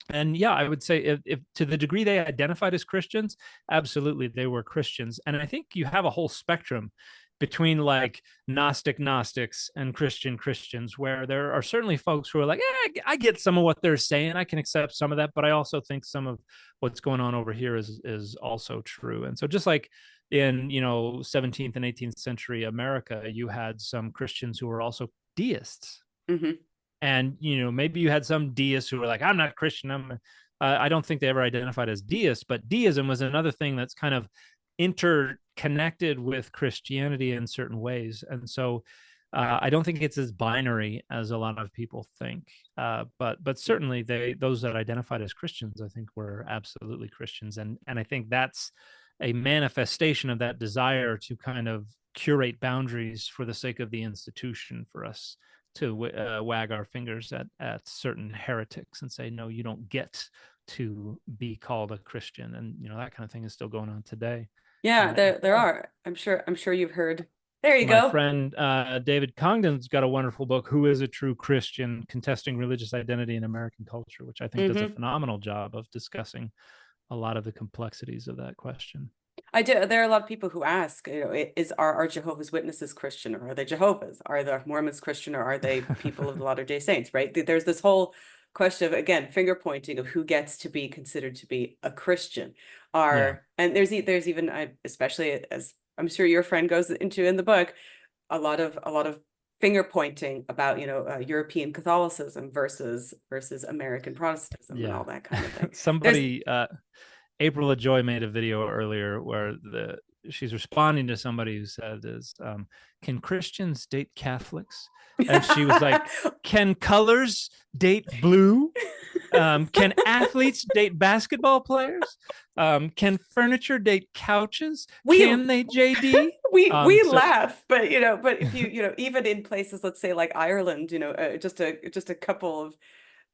And yeah, I would say if to the degree they identified as Christians, absolutely they were Christians. And I think you have a whole spectrum between like Gnostics and Christians, where there are certainly folks who are like, I get some of what they're saying. I can accept some of that, but I also think some of what's going on over here is also true. And so just like in, 17th and 18th century America, you had some Christians who were also deists. Mm-hmm. And, maybe you had some deists who were like, I'm not Christian. I don't think they ever identified as deists, but deism was another thing that's kind of interconnected with Christianity in certain ways. And so I don't think it's as binary as a lot of people think. But certainly those that identified as Christians, I think, were absolutely Christians. And I think that's a manifestation of that desire to kind of curate boundaries for the sake of the institution, for us to wag our fingers at certain heretics and say, no, you don't get to be called a Christian. And, that kind of thing is still going on today. Yeah, there are. I'm sure you've heard. There you go. My friend David Congdon's got a wonderful book, Who is a True Christian? Contesting Religious Identity in American Culture, which I think does a phenomenal job of discussing a lot of the complexities of that question. I do. There are a lot of people who ask, are Jehovah's Witnesses Christian, or are they Jehovah's? Are the Mormons Christian, or are they people of the Latter-day Saints, right? There's this whole question of, again, finger pointing of who gets to be considered to be a Christian. And there's even, especially as I'm sure your friend goes into in the book, a lot of finger pointing about, European Catholicism versus American Protestantism and all that kind of thing. Somebody, April LaJoy made a video earlier where she's responding to somebody who said, can Christians date Catholics? And she was like, can colors date blue? Can athletes date basketball players? Can furniture date couches? We Can they, JD? we So laugh, but but if even in places, let's say like Ireland, just a couple of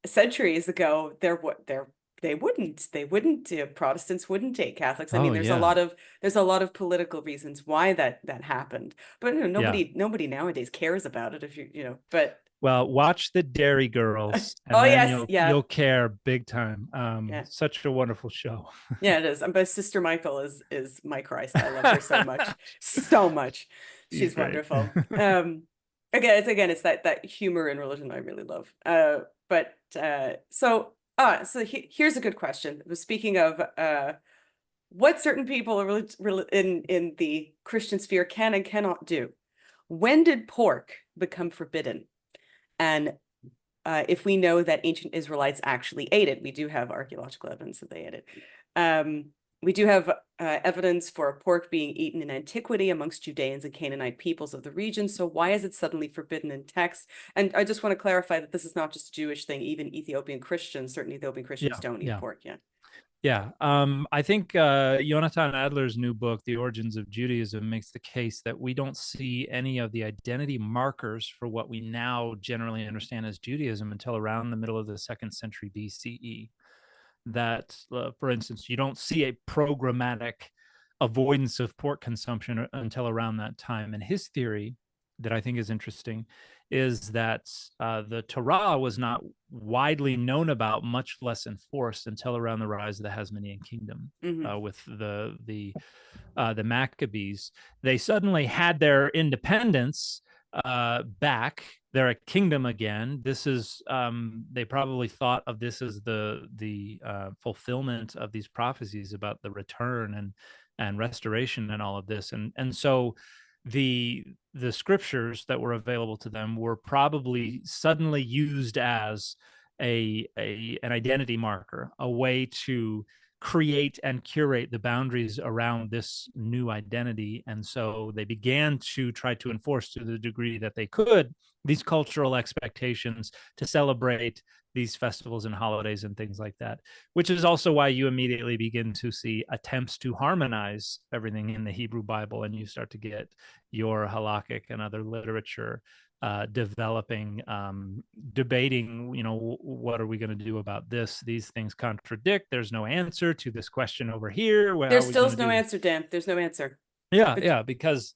centuries ago, they wouldn't Protestants wouldn't date Catholics. I mean, oh yeah, there's a lot of political reasons why that happened, but yeah. nobody nowadays cares about it, if but Well, watch the Dairy Girls, and oh then yes, you'll care big time. yeah, Such a wonderful show. yeah, it is. But Sister Michael is my Christ. I love her so much, so much. She's She's great. wonderful. It's that humor in religion I really love. But here's a good question. Speaking of what certain people in the Christian sphere can and cannot do. When did pork become forbidden? And if we know that ancient Israelites actually ate it, we do have archaeological evidence that they ate it. We do have evidence for pork being eaten in antiquity amongst Judeans and Canaanite peoples of the region. So why is it suddenly forbidden in text? And I just want to clarify that this is not just a Jewish thing. Even certain Ethiopian Christians Yeah, don't eat yeah. pork. Yeah. Yeah, I think Jonathan Adler's new book, The Origins of Judaism, makes the case that we don't see any of the identity markers for what we now generally understand as Judaism until around the middle of the 2nd century BCE. That, for instance, you don't see a programmatic avoidance of pork consumption until around that time. And his theory, that I think is interesting, is that the Torah was not widely known about, much less enforced, until around the rise of the Hasmonean kingdom. With the Maccabees. They suddenly had their independence back. They're a kingdom again. This is they probably thought of this as the fulfillment of these prophecies about the return and restoration and all of this. And so the scriptures that were available to them were probably suddenly used as an identity marker, a way to create and curate the boundaries around this new identity. And so they began to try to enforce, to the degree that they could, these cultural expectations to celebrate these festivals and holidays and things like that, which is also why you immediately begin to see attempts to harmonize everything in the Hebrew Bible, and you start to get your halakhic and other literature developing, debating, what are we going to do about this? These things contradict. There's no answer to this question over here. What There are we still going is to no do? answer, Dan. There's no answer. Yeah, yeah, because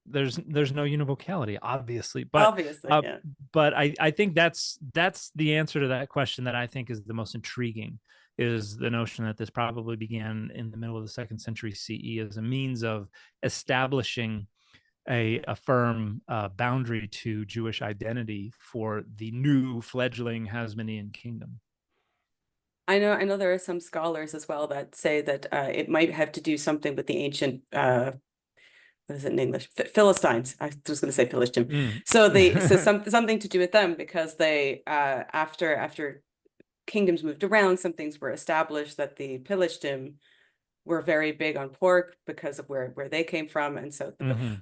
there's no univocality, obviously, Obviously, yeah. but I think that's the answer to that question that I think is the most intriguing, is the notion that this probably began in the middle of the 2nd century CE as a means of establishing a firm boundary to Jewish identity for the new fledgling Hasmonean kingdom. I know there are some scholars as well that say that it might have to do something with the ancient what is it in English? Philistines. I was going to say Philistine. Mm. So something to do with them, because they after kingdoms moved around, some things were established, that the Philistine were very big on pork because of where they came from, and so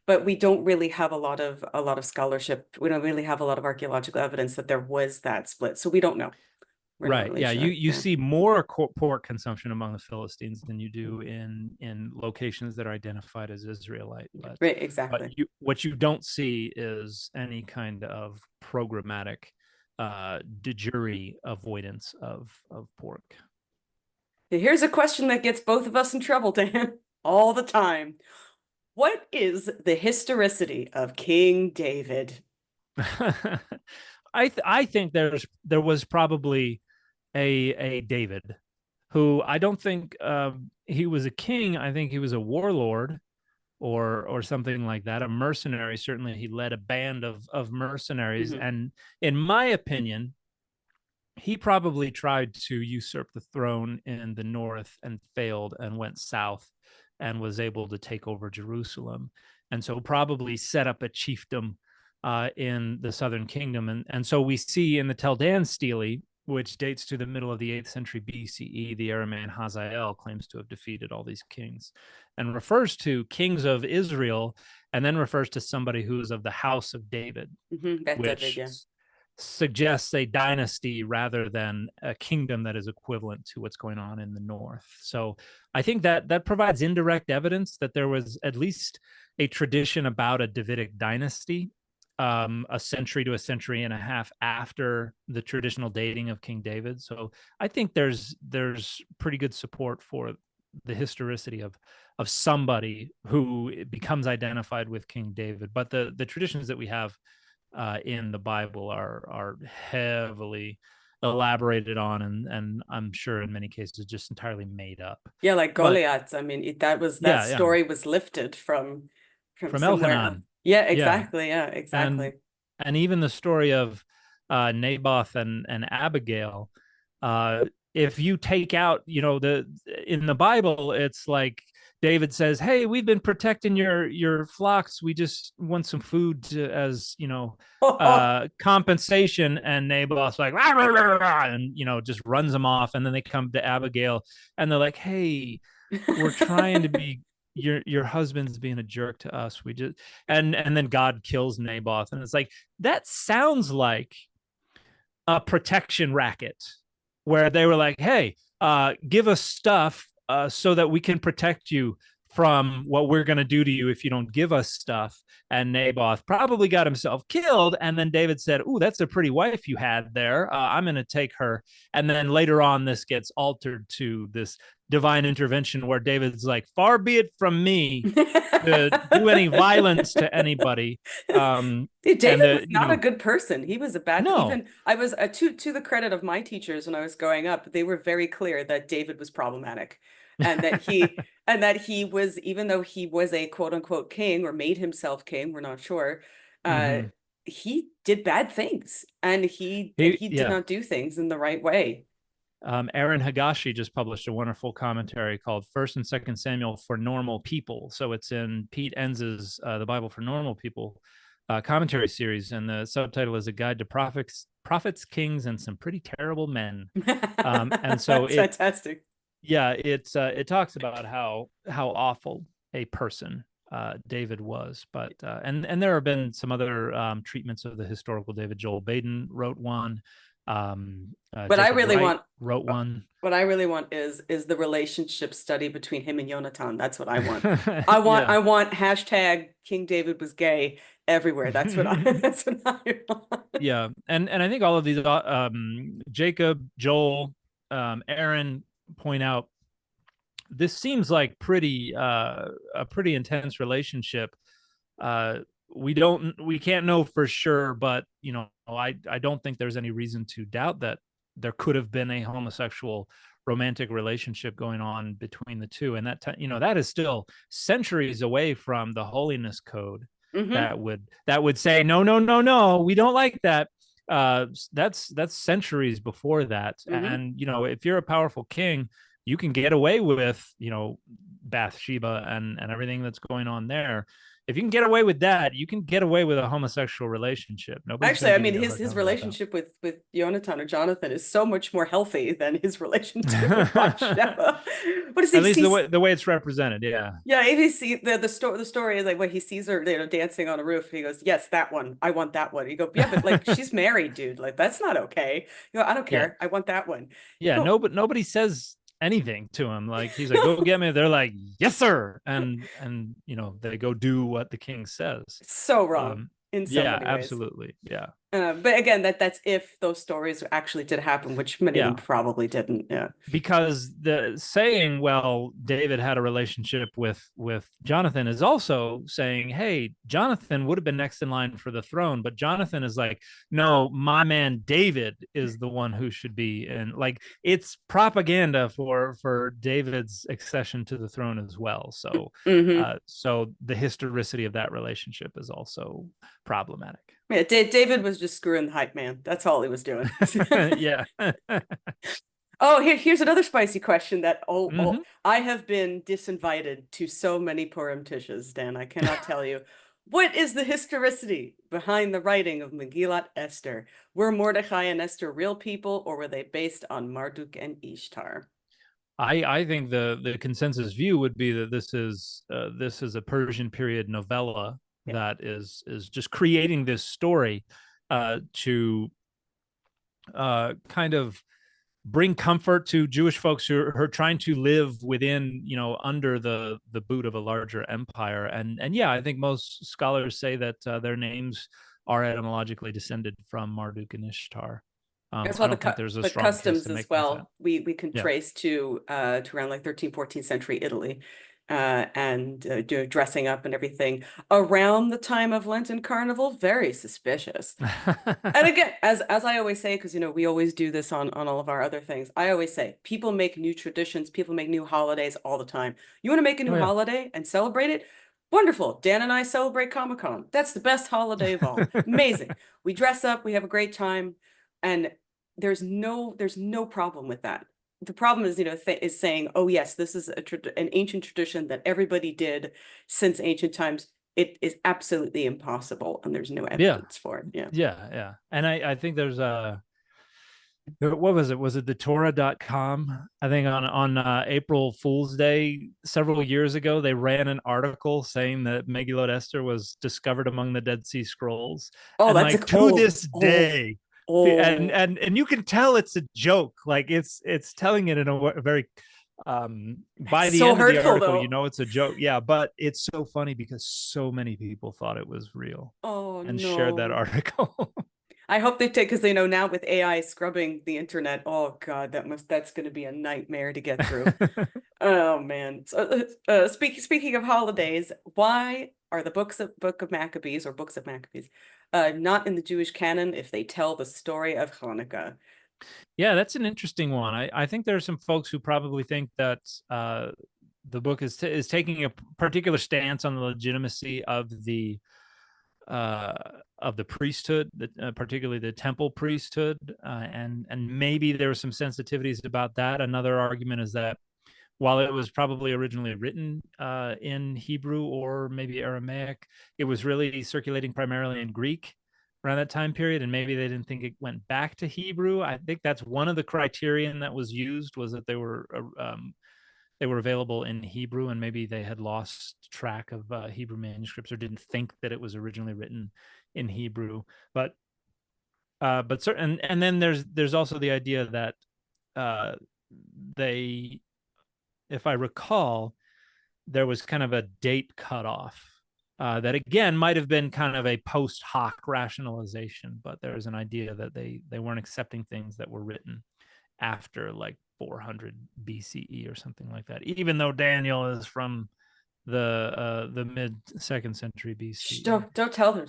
but we don't really have a lot of scholarship. We don't really have a lot of archaeological evidence that there was that split, so we don't know. We're not Right. really Yeah. sure. You see more pork consumption among the Philistines than you do in locations that are identified as Israelite. Right, exactly. What you don't see is any kind of programmatic de jure avoidance of pork. Here's a question that gets both of us in trouble, Dan, all the time. What is the historicity of King David? I think there was probably a David who, I don't think he was a king. I think he was a warlord or something like that, a mercenary. Certainly he led a band of mercenaries. And in my opinion, he probably tried to usurp the throne in the north and failed, and went south and was able to take over Jerusalem. And so probably set up a chiefdom in the southern kingdom. And so we see in the Tel Dan stele, which dates to the middle of the 8th century BCE, the Aramean Hazael claims to have defeated all these kings, and refers to kings of Israel, and then refers to somebody who is of the house of David, That which David, yeah. suggests a dynasty rather than a kingdom that is equivalent to what's going on in the north. So I think that provides indirect evidence that there was at least a tradition about a Davidic dynasty, a century to a century and a half after the traditional dating of King David. So I think there's pretty good support for the historicity of somebody who becomes identified with King David. But the traditions that we have in the Bible are heavily elaborated on, and I'm sure in many cases just entirely made up. Yeah, like But Goliath. I mean, that was that yeah, story was lifted from from somewhere else. Elchanan, Yeah, yeah, exactly. Yeah, and exactly. even the story of Naboth and Abigail. Uh, if you take out, the in the Bible, it's like David says, "Hey, we've been protecting your flocks. We just want some food as compensation." And Naboth's like, "Rah, rah, rah, rah," and just runs them off. And then they come to Abigail, and they're like, "Hey, we're trying to be." Your husband's being a jerk to us. We just and then God kills Naboth, and it's like that sounds like a protection racket where they were like, "Hey, give us stuff so that we can protect you from what we're going to do to you if you don't give us stuff." And Naboth probably got himself killed. And then David said, "Ooh, that's a pretty wife you had there. I'm going to take her." And then later on, this gets altered to this divine intervention where David's like, "Far be it from me to do any violence to anybody." David And was not a good person. He was a bad, no, even I was to the credit of my teachers when I was growing up, they were very clear that David was problematic and that he was, even though he was a quote unquote king or made himself king, we're not sure, uh mm-hmm. he did bad things and he did Yeah. not do things in the right way. Aaron Higashi just published a wonderful commentary called First and Second Samuel for Normal People. So it's in Pete Enz's The Bible for Normal People commentary series, and the subtitle is A Guide to Prophets, Kings, and Some Pretty Terrible Men. And so That's fantastic. it talks about how awful a person David was, but and there have been some other treatments of the historical David. Joel Baden wrote one. What I Jacob really Wright want wrote one. What I really want is the relationship study between him and Jonathan. That's what I want. I want Yeah. I want hashtag King David was gay everywhere. That's what I that's what I want. Yeah, and I think all of these Jacob, Joel, Aaron point out this seems like a pretty intense relationship. uh we can't know for sure, but I don't think there's any reason to doubt that there could have been a homosexual romantic relationship going on between the two, and that is still centuries away from the holiness code Hmm. that would say no, no, no, no, we don't like that. That's centuries before that. Hmm. And if you're a powerful king, you can get away with Bathsheba and everything that's going on there. If you can get away with that, you can get away with a homosexual relationship. Nobody's going Actually, to I give mean you a his hard his time about that. relationship with Jonathan or Jonathan is so much more healthy than his relationship with Bathsheba. What does At he least see? the way it's represented, yeah. Yeah, if you see the story is like when he sees her, dancing on a roof, he goes, "Yes, that one. I want that one." You go, "Yeah, but like she's married, dude. Like that's not okay." You go, "I don't Yeah, care. I want that one." yeah. You No, but nobody says anything to him. Like he's like, "Go get me." They're like, "Yes, sir," and they go do what the king says. so wrong Um, in so yeah, many ways. absolutely. Yeah, But again, that's if those stories actually did happen, which many of them yeah. probably didn't. Yeah. Because the saying, well, David had a relationship with Jonathan, is also saying, hey, Jonathan would have been next in line for the throne, but Jonathan is like, no, my man David is the one who should be. And like it's propaganda for David's accession to the throne as well. So Hmm. so the historicity of that relationship is also problematic. Yeah, David was just screwing the hype man. That's all he was doing. Yeah. Oh, here's another spicy question that Hmm. I have been disinvited to so many Purim tishes, Dan. I cannot tell you. What is the historicity behind the writing of Megillat Esther? Were Mordecai and Esther real people, or were they based on Marduk and Ishtar? I think the consensus view would be that this is a Persian period novella Yeah. that is just creating this story to kind of bring comfort to Jewish folks who are trying to live within, under the boot of a larger empire. And yeah, I think most scholars say that their names are etymologically descended from Marduk and Ishtar. As I well, don't think there's a but strong case customs to as make against that. well. We can Yeah. trace to around like 13th, 14th century Italy, and dressing up and everything around the time of Lenton Carnival. Very suspicious. And again, as I always say, because we always do this on all of our other things. I always say people make new traditions, people make new holidays all the time. You want to make a new Oh, yeah. holiday and celebrate it? Wonderful. Dan and I celebrate Comic-Con. That's the best holiday of all. Amazing. We dress up, we have a great time, and there's no problem with that. The problem is, is saying, oh yes, this is an ancient tradition that everybody did since ancient times. It is absolutely impossible, and there's no Yeah. evidence for it. Yeah. Yeah. And I think there's what was it? Was it the Torah.com? I think on April Fool's Day several years ago, they ran an article saying that Megillot Esther was discovered among the Dead Sea Scrolls. Oh, And that's like a to this day, and oh. and you can tell it's a joke. Like it's telling it in a very by That's the so end of the hurtful article, though. it's a joke. Yeah, but it's so funny because so many people thought it was real Oh and shared that no. article. I hope they take, because they know now with AI scrubbing the internet, oh God, that's going to be a nightmare to get through. Oh man. So speaking of holidays, why are the Book of Maccabees or books of Maccabees not in the Jewish canon if they tell the story of Hanukkah? Yeah, that's an interesting one. I think there are some folks who probably think that the book is taking a particular stance on the legitimacy uh, of the priesthood, particularly the temple priesthood, and maybe there were some sensitivities about that. Another argument is that while it was probably originally written in Hebrew or maybe Aramaic, it was really circulating primarily in Greek around that time period, and maybe they didn't think it went back to Hebrew. I think that's one of the criterion that was used, was that they were available in Hebrew, and maybe they had lost track of Hebrew manuscripts or didn't think that it was originally written in Hebrew. But certain, and then there's also the idea that they, if I recall, there was kind of a date cutoff that again might have been kind of a post hoc rationalization, but there's an idea that they weren't accepting things that were written after like 400 BCE or something like that, even though Daniel is from the mid 2nd century BCE. Don't tell them.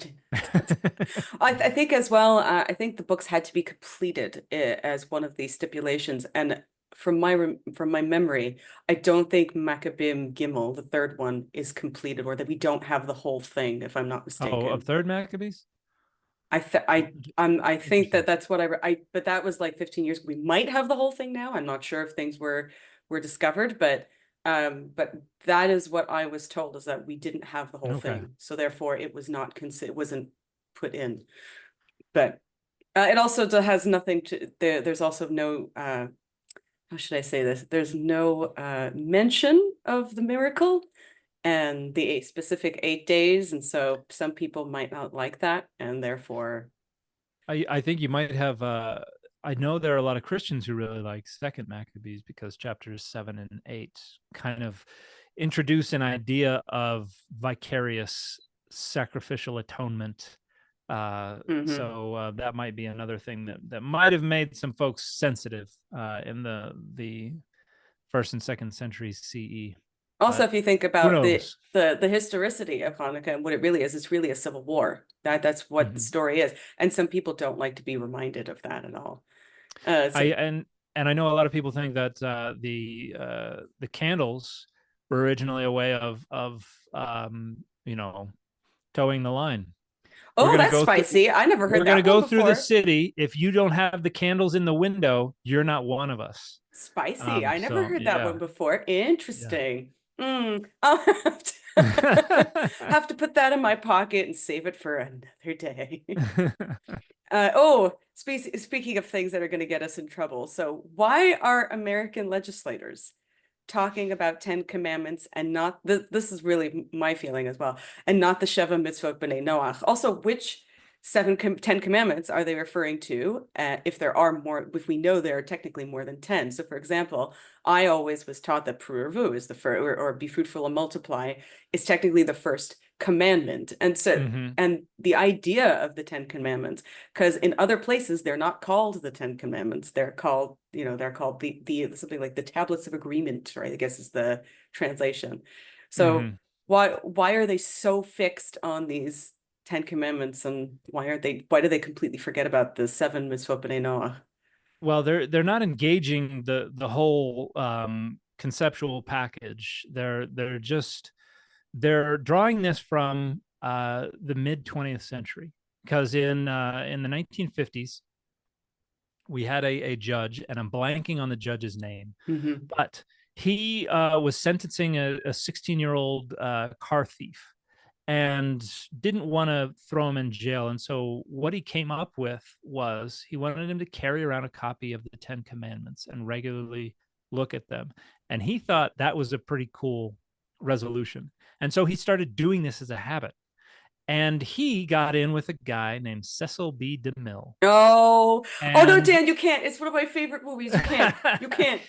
I think as well. I think the books had to be completed as one of these stipulations, and from my memory, I don't think Maccabim Gimel, the third one, is completed, or that we don't have the whole thing, if I'm not Oh, of mistaken. third Maccabees? I think Interesting. that's what but that was like 15 years. We might have the whole thing now. I'm not sure if things were discovered, but that is what I was told, is that we didn't have the whole Okay. thing. So therefore it was not it wasn't put in. But it also has nothing to there's also no how should I say this? There's no mention of the miracle and the specific 8 days, and so some people might not like that, and therefore I think you might have I know there are a lot of Christians who really like second Maccabees because chapters 7 and 8 kind of introduce an idea of vicarious sacrificial atonement. So that might be another thing that might have made some folks sensitive in the 1st and 2nd centuries CE. also, But if you think who about knows? the historicity of Hanukkah and what it really is, it's really a civil war. That's what the Mm-hmm. story is, and some people don't like to be reminded of that at all. I So and I know a lot of people think that the candles were originally a way of towing the line. We're oh, gonna that's go through. spicy. I never We're heard gonna that one go through the before. city. If you don't have the candles in the window, you're not one of us. Spicy. I never So heard that one yeah, before. yeah. Interesting. I'll have to put that in my pocket and save it for another day. Speaking of things that are going to get us in trouble. So why are American legislators talking about 10 commandments and not this is really my feeling as well, and not the Sheva Mitzvot B'nai Noach? Also, which Ten Commandments are they referring to? If there are more, if we know there are technically more than 10. So, for example, I always was taught that Pruervu is the first, or be fruitful and multiply is technically the first commandment. And so, Mm-hmm. and the idea of the 10 Commandments, because in other places they're not called the 10 Commandments. They're called, they're called the something like the Tablets of Agreement, right? I guess is the translation. So Mm-hmm. why are they so fixed on these 10 Commandments, and why do they completely forget about the 7 mitzvot b'nai Noah? Well, they're not engaging the whole conceptual package. They're drawing this from the mid 20th century, because in the 1950s we had a judge, and I'm blanking on the judge's name, Mm-hmm. but he was sentencing a 16-year-old car thief, and didn't want to throw him in jail. And so what he came up with was he wanted him to carry around a copy of the 10 Commandments and regularly look at them. And he thought that was a pretty cool resolution. And so he started doing this as a habit. And he got in with a guy named Cecil B. DeMille. No. Oh no, And Dan, you can't. It's one of my favorite movies. You can't. You can't.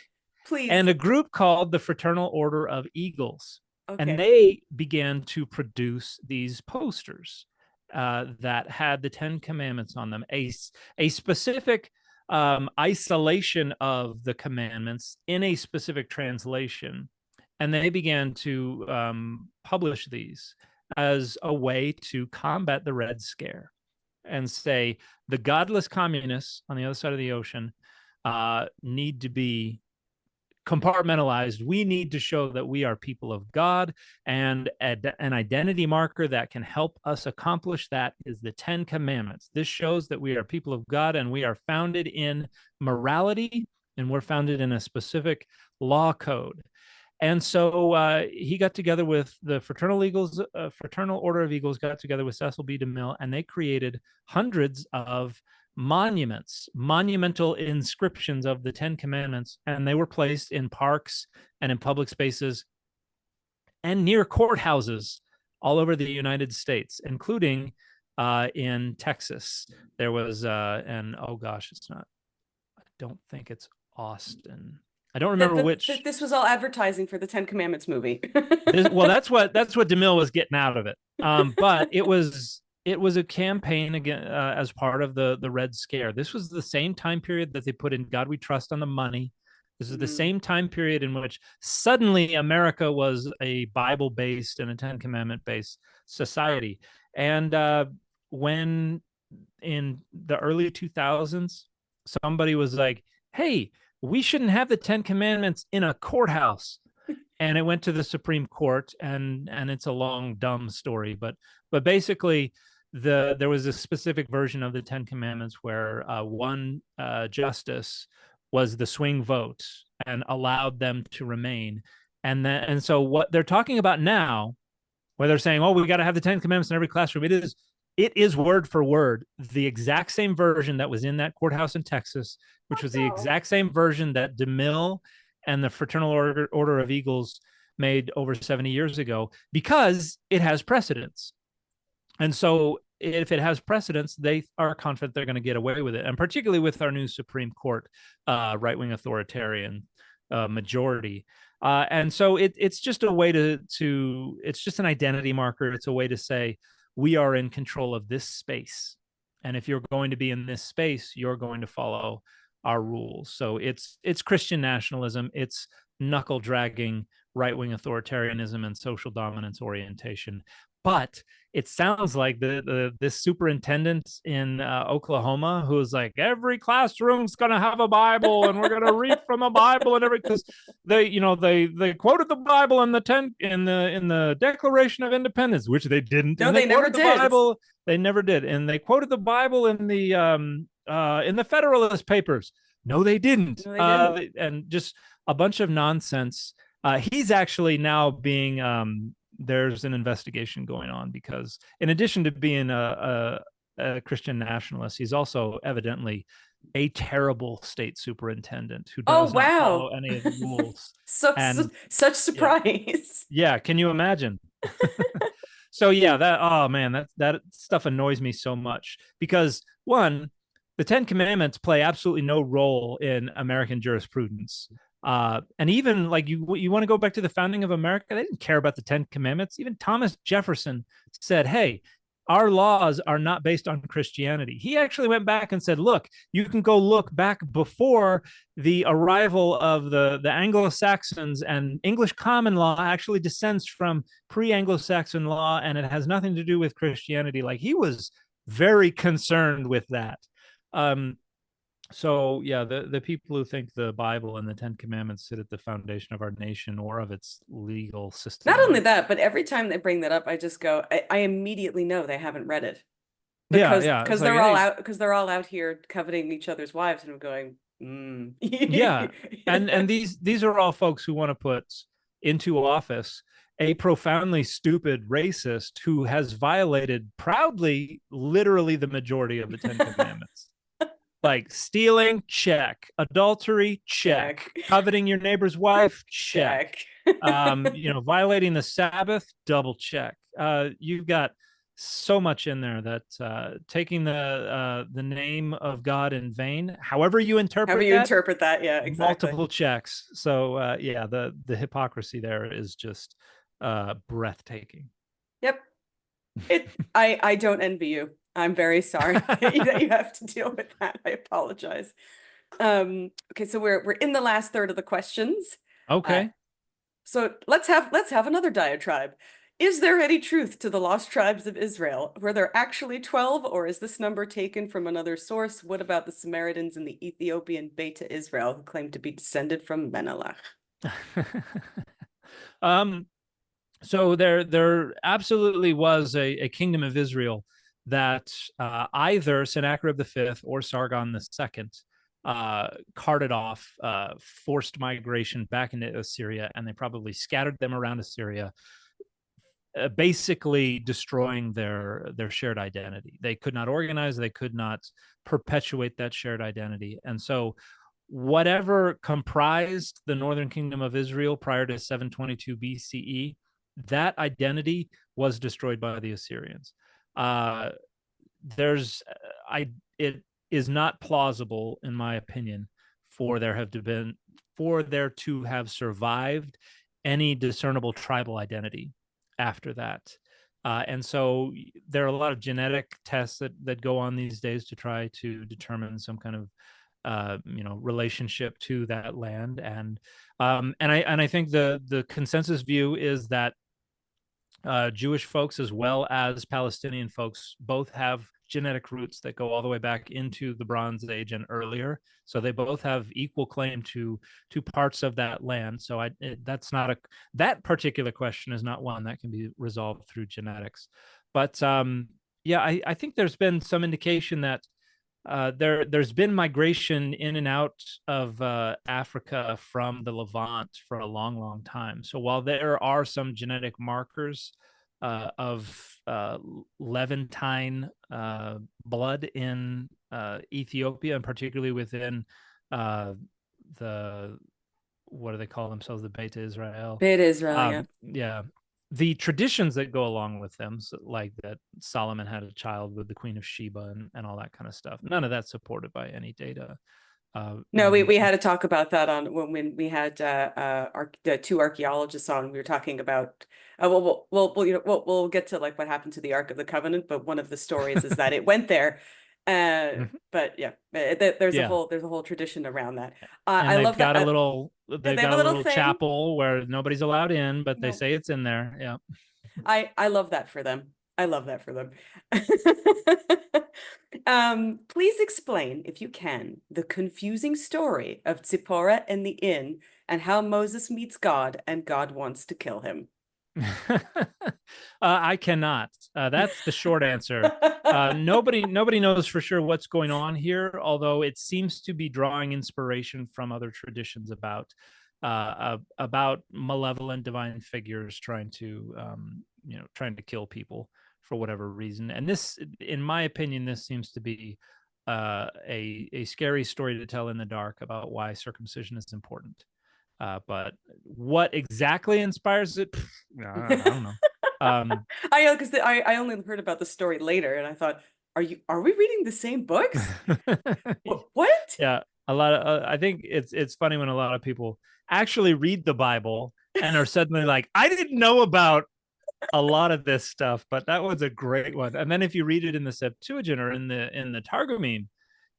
Please. and a group called the Fraternal Order of Eagles. And Okay. they began to produce these posters that had the 10 Commandments on them, a specific isolation of the commandments in a specific translation. And they began to publish these as a way to combat the Red Scare and say the godless communists on the other side of the ocean need to be compartmentalized. We need to show that we are people of God, and an identity marker that can help us accomplish that is the 10 Commandments. This shows that we are people of God, and we are founded in morality, and we're founded in a specific law code. And so he got together with the Fraternal Order of Eagles, got together with Cecil B. DeMille, and they created hundreds of monumental inscriptions of the 10 Commandments, and they were placed in parks and in public spaces and near courthouses all over the United States, including in Texas. There was, and oh gosh, I don't think it's Austin. I don't remember which. This was all advertising for the 10 Commandments movie. Well, that's what DeMille was getting out of it. But it was a campaign again as part of the Red Scare. This was the same time period that they put in God We Trust on the money. This is the same time period in which suddenly America was a Bible-based and a 10 Commandment-based society. And when in the early 2000s, somebody was like, hey, we shouldn't have the 10 Commandments in a courthouse. And it went to the Supreme Court, and it's a long, dumb story. But basically, there was a specific version of the 10 Commandments where one justice was the swing vote and allowed them to remain. And so what they're talking about now, where they're saying, oh, we got to have the 10 Commandments in every classroom, it is word for word the exact same version that was in that courthouse in Texas, which was the exact same version that DeMille and the Fraternal Order of Eagles made over 70 years ago, because it has precedence. And so if it has precedence, they are confident they're going to get away with it. And particularly with our new Supreme Court right-wing authoritarian majority. And so it's just a way it's just an identity marker. It's a way to say, we are in control of this space. And if you're going to be in this space, you're going to follow our rules. So it's Christian nationalism. It's knuckle dragging right-wing authoritarianism and social dominance orientation. But it sounds like this superintendent in Oklahoma who's like, every classroom's going to have a Bible, and we're going to read from a Bible, and because they quoted the Bible in the Declaration of Independence, which they didn't. No, and they never quoted did. The Bible. They never did, and they quoted the Bible in the Federalist Papers. No, they didn't. No, they didn't. And just a bunch of nonsense. He's actually now being there's an investigation going on, because in addition to being a Christian nationalist, he's also evidently a terrible state superintendent who does not follow any of the rules. Such surprise. Yeah, can you imagine? So yeah, oh man, that stuff annoys me so much because one, the Ten Commandments play absolutely no role in American jurisprudence. And even like you want to go back to the founding of America, they didn't care about the Ten Commandments. Even Thomas Jefferson said, "Hey, our laws are not based on Christianity." He actually went back and said, "Look, you can go look back before the arrival of the Anglo-Saxons, and English common law actually descends from pre-Anglo-Saxon law, and it has nothing to do with Christianity." Like he was very concerned with that. So yeah, the people who think the Bible and the Ten Commandments sit at the foundation of our nation or of its legal system Not only are, that, but every time they bring that up, I just go, I immediately know they haven't read it yeah, it's like, hey, because they're all out here coveting each other's wives, and I'm going, yeah, and these are all folks who want to put into office a profoundly stupid racist who has violated proudly literally the majority of the Ten Commandments. Like stealing, check. Adultery, check. check, Coveting your neighbor's wife, check. check. Violating the Sabbath, double check. You've got so much in there that taking the name of God in vain, however you However interpret you that, interpret that, yeah, exactly. multiple checks. So yeah, the hypocrisy there is just breathtaking. Yep. I don't envy you. I'm very sorry that you have to deal with that. I apologize. Okay, so we're in the last third of the questions. Uh, Okay. so let's have another diatribe. Is there any truth to the lost tribes of Israel? Were there actually 12, or is this number taken from another source? What about the Samaritans and the Ethiopian Beta Israel who claim to be descended from Menelech? um so there absolutely was a kingdom of Israel that either Sennacherib V or Sargon II carted off, forced migration back into Assyria, and they probably scattered them around Assyria, basically destroying their shared identity. They could not organize, they could not perpetuate that shared identity, and so whatever comprised the northern kingdom of Israel prior to 722 BCE, that identity was destroyed by the Assyrians. Uh, there's, it is not plausible, in my opinion, for there to have survived any discernible tribal identity after that. And so there are a lot of genetic tests that go on these days to try to determine some kind of relationship to that land, and I think the consensus view is that Jewish folks as well as Palestinian folks both have genetic roots that go all the way back into the Bronze Age and earlier. So they both have equal claim to parts of that land. So that particular question is not one that can be resolved through genetics. But yeah, I think there's been some indication that there's been migration in and out of Africa from the Levant for a long time. So while there are some genetic markers of Levantine blood in Ethiopia, and particularly within the what do they call themselves, the Beta Israel? Beta Israel, yeah. Yeah, the traditions that go along with them, so like that Solomon had a child with the Queen of Sheba and all that kind of stuff. None of that's supported by any data. No, we had to talk about that on when we had the two archaeologists on. We were talking about we'll get to like what happened to the Ark of the Covenant, but one of the stories is that it went there. But yeah, there's a yeah, whole tradition around that. and I they've love got a that. little They they've have got a a little little thing. chapel where nobody's allowed in, but they No, say it's in there. Yeah. I love that for them. I love that for them. Please explain, if you can, the confusing story of Zipporah and the inn and how Moses meets God and God wants to kill him. I cannot. That's the short answer. Nobody knows for sure what's going on here, although it seems to be drawing inspiration from other traditions about malevolent divine figures trying to kill people for whatever reason. And this, in my opinion, this seems to be a scary story to tell in the dark about why circumcision is important. But what exactly inspires it? I don't know. Um, I know because I only heard about the story later, and I thought, are we reading the same books? What? yeah, a lot of I think it's funny when a lot of people actually read the Bible and are suddenly like, I didn't know about a lot of this stuff, but that was a great one. And then if you read it in the Septuagint or in the Targumim,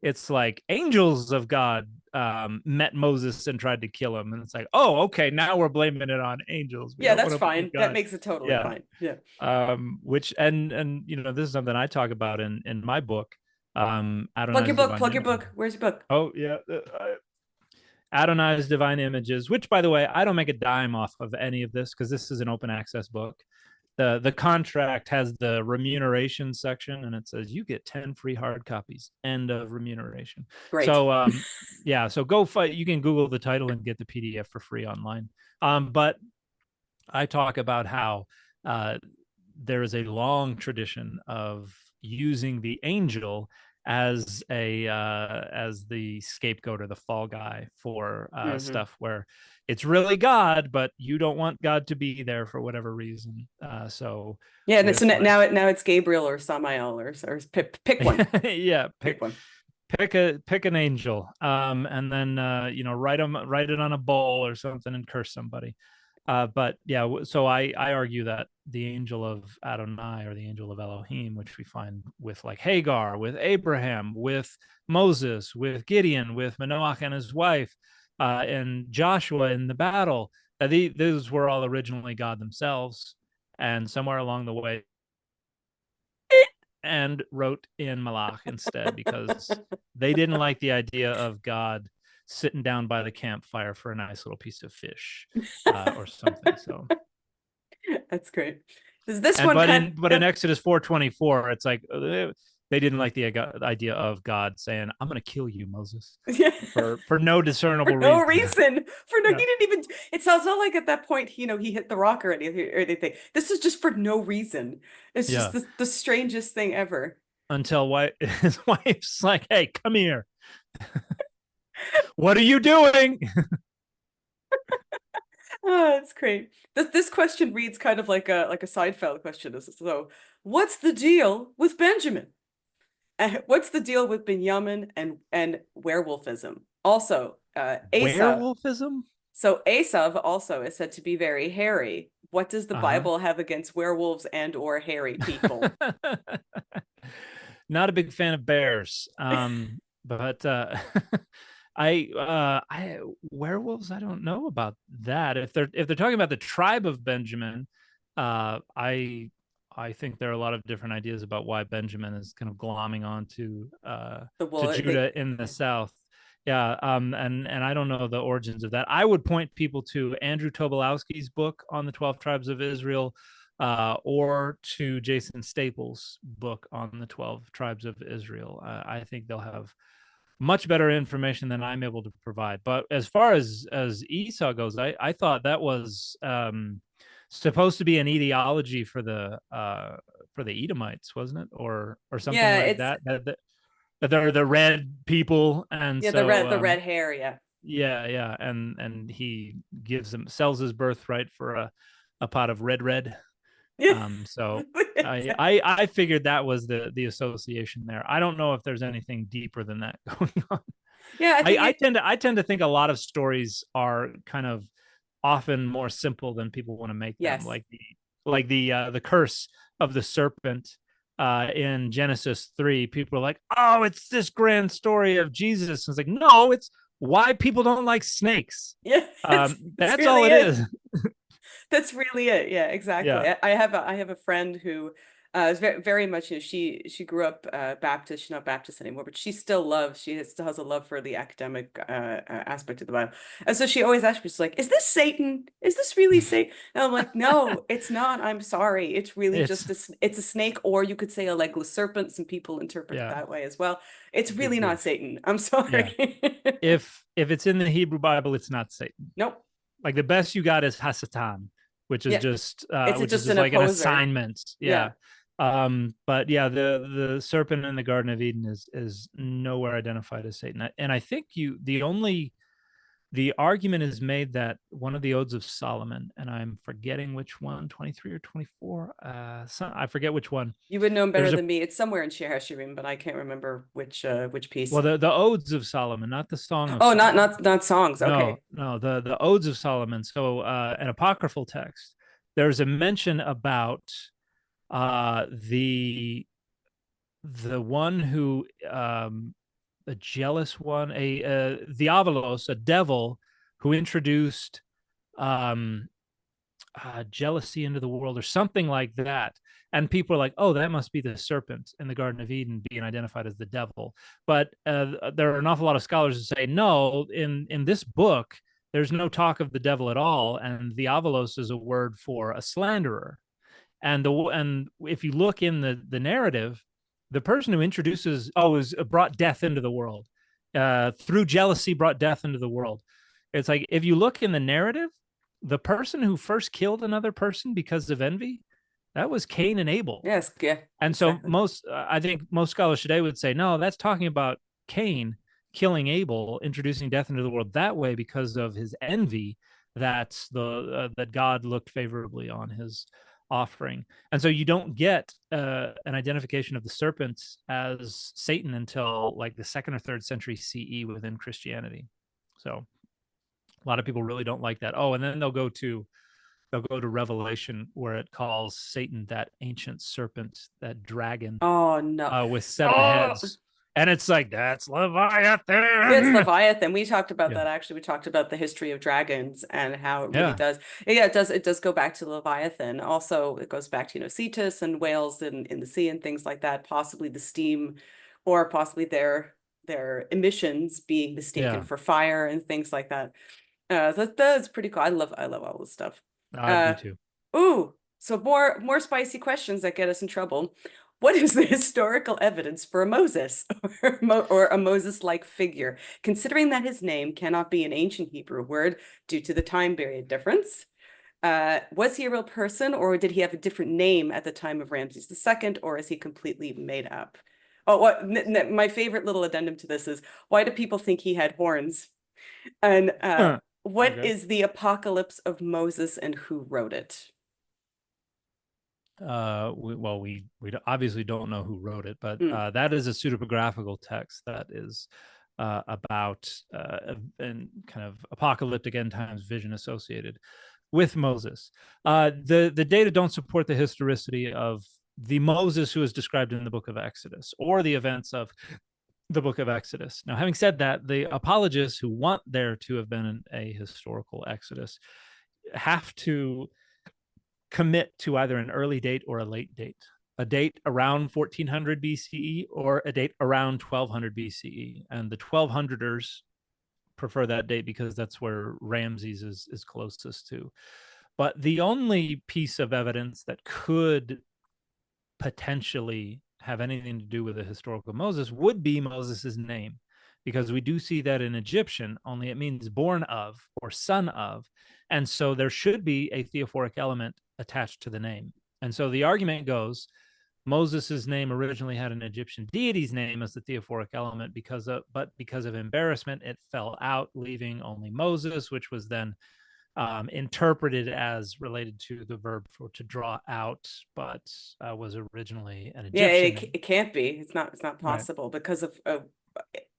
it's like angels of God met Moses and tried to kill him, and it's like, oh, okay, now we're blaming it on angels. We Yeah, don't that's want to blame fine. That God. makes it totally Yeah. fine. Yeah. Which and you know, this is something I talk about in my book, Plug your Adonai's book. Divine Plug your Images. book. Where's your book? Oh yeah, Adonai's Divine Images, which, by the way, I don't make a dime off of any of this because this is an open access book. The contract has the remuneration section, and it says you get 10 free hard copies. End of remuneration. Great. So yeah, so go fight. You can Google the title and get the PDF for free online. But I talk about how uh, there is a long tradition of using the angel as the scapegoat or the fall guy for Hmm. stuff where it's really God, but you don't want God to be there for whatever reason. So Yeah, and so with like now it's Gabriel or Samael or pick one. yeah, Pick one. pick an angel, and then you know, write it on a bowl or something and curse somebody. But yeah, so I argue that the angel of Adonai, or the angel of Elohim, which we find with like Hagar, with Abraham, with Moses, with Gideon, with Manoach and his wife, and Joshua in the battle, those were all originally God themselves, and somewhere along the way, and wrote in Malach instead because they didn't like the idea of God sitting down by the campfire for a nice little piece of fish or something. So, That's great. Does this and one but in Exodus 4:24, it's like they didn't like the idea of God saying, "I'm going to kill you, Moses," yeah. for no For discernible no reason. reason. For no, he Yeah, didn't even. It sounds not like at that point, he hit the rock or anything. This is just for no reason. It's just yeah. the strangest thing ever. Until his wife's like, "Hey, come here. What are you doing?" Oh, it's great. This question reads kind of like a Seinfeld question. So, what's the deal with Benjamin? What's the deal with Benjamin and werewolfism? Also, Asa. Werewolfism? So Asav also is said to be very hairy. What does the Uh Bible have against werewolves and or hairy people? huh. Not a big fan of bears. But I werewolves, I don't know about that. If they're talking about the tribe of Benjamin, I think there are a lot of different ideas about why Benjamin is kind of glomming onto The to wool, Judah in the yeah. south. Yeah, and I don't know the origins of that. I would point people to Andrew Tobolowsky's book on the 12 tribes of Israel, or to Jason Staples' book on the 12 tribes of Israel. I think they'll have much better information than I'm able to provide. But as far as Esau goes, I thought that was supposed to be an etiology for the Edomites, wasn't it, or something Yeah, like it's that they're the red people, and yeah, so the red hair, yeah. yeah, and he sells his birthright for a pot of red. Yeah. So Exactly. I figured that was the association there. I don't know if there's anything deeper than that going on. Yeah, I think I tend to think a lot of stories are kind of often more simple than people want to make them. yes. Like the curse of the serpent in Genesis 3. People are like, "Oh, it's this grand story of Jesus." And it's like, no, it's why people don't like snakes. Yeah, it's That's all really it it. is. That's really it. Yeah, exactly. Yeah. I have a friend who is very much, she grew up Baptist. She's not Baptist anymore, but still has a love for the academic aspect of the Bible. And so she always asks me, she's like, "Is this Satan? Is this really Satan?" And I'm like, "No, it's not. I'm sorry. It's really It's just it's a snake, or you could say a legless serpent. Some people interpret it yeah, that way as well. It's good really not grief. Satan. I'm Yeah. sorry." If it's in the Hebrew Bible, it's not Satan. Nope. Like the best you got is Hasatan, Yeah, it's which is just just an like an opposer. assignment. Yeah. Yeah. But yeah, the serpent in the Garden of Eden is nowhere identified as Satan. And I think the argument is made that one of the Odes of Solomon, and I'm forgetting which one, 23 or 24, I forget which one. You would know better There's a than me. It's somewhere in Shir Hashirim, but I can't remember which piece. well, the Odes of Solomon, not the Song of Oh, Solomon. not songs. No, Okay. no, the Odes of Solomon. So an apocryphal text. There's a mention about the one who a jealous one, a Diabolos, a devil who introduced um jealousy into the world or something like that. And people are like, oh, that must be the serpent in the Garden of Eden being identified as the devil. But there are an awful lot of scholars who say, no, in this book, there's no talk of the devil at all. And Diabolos is a word for a slanderer. And if you look in the narrative, the person who introduces, is brought death into the world. Through jealousy, brought death into the world. It's like, if you look in the narrative, the person who first killed another person because of envy, that was Cain and Abel. Yes. Yeah. And so Exactly. I think most scholars today would say, no, that's talking about Cain killing Abel, introducing death into the world that way because of his envy. That's that God looked favorably on his offering. And so you don't get an identification of the serpents as Satan until like the 2nd or 3rd century CE within Christianity. So a lot of people really don't like that. Oh, and then they'll go to Revelation where it calls Satan that ancient serpent, that dragon Oh no. with 7 Oh, heads. And it's like, that's it's Leviathan. Leviathan. We talked about Yeah. that actually. We talked about the history of dragons and how it really Yeah. does. Yeah, it does go back to Leviathan. Also, it goes back to, Cetus and whales in the sea and things like that, possibly the steam or possibly their emissions being mistaken Yeah. for fire and things like that. That's pretty cool. I love all this stuff. I do Uh too. Ooh, so more spicy questions that get us in trouble. What is the historical evidence for a Moses or a Moses-like figure, considering that his name cannot be an ancient Hebrew word due to the time period difference? Was he a real person, or did he have a different name at the time of Ramses II, or is he completely made up? Oh, my favorite little addendum to this is, why do people think he had horns? And what Okay. is the Apocalypse of Moses and who wrote it? We obviously don't know who wrote it, but Mm. that is a pseudepigraphical text that is about and kind of apocalyptic end times vision associated with Moses. The data don't support the historicity of the Moses who is described in the book of Exodus or the events of the book of Exodus. Now, having said that, the apologists who want there to have been a historical Exodus have to commit to either an early date or a late date, a date around 1400 BCE or a date around 1200 BCE. And the 1200ers prefer that date because that's where Ramses is closest to. But the only piece of evidence that could potentially have anything to do with the historical Moses would be Moses's name, because we do see that in Egyptian, only it means born of or son of. And so there should be a theophoric element attached to the name. And so the argument goes, Moses's name originally had an Egyptian deity's name as the theophoric element but because of embarrassment, it fell out, leaving only Moses, which was then interpreted as related to the verb for to draw out, but was originally an Yeah, Egyptian name. it can't be. It's not Right. possible because of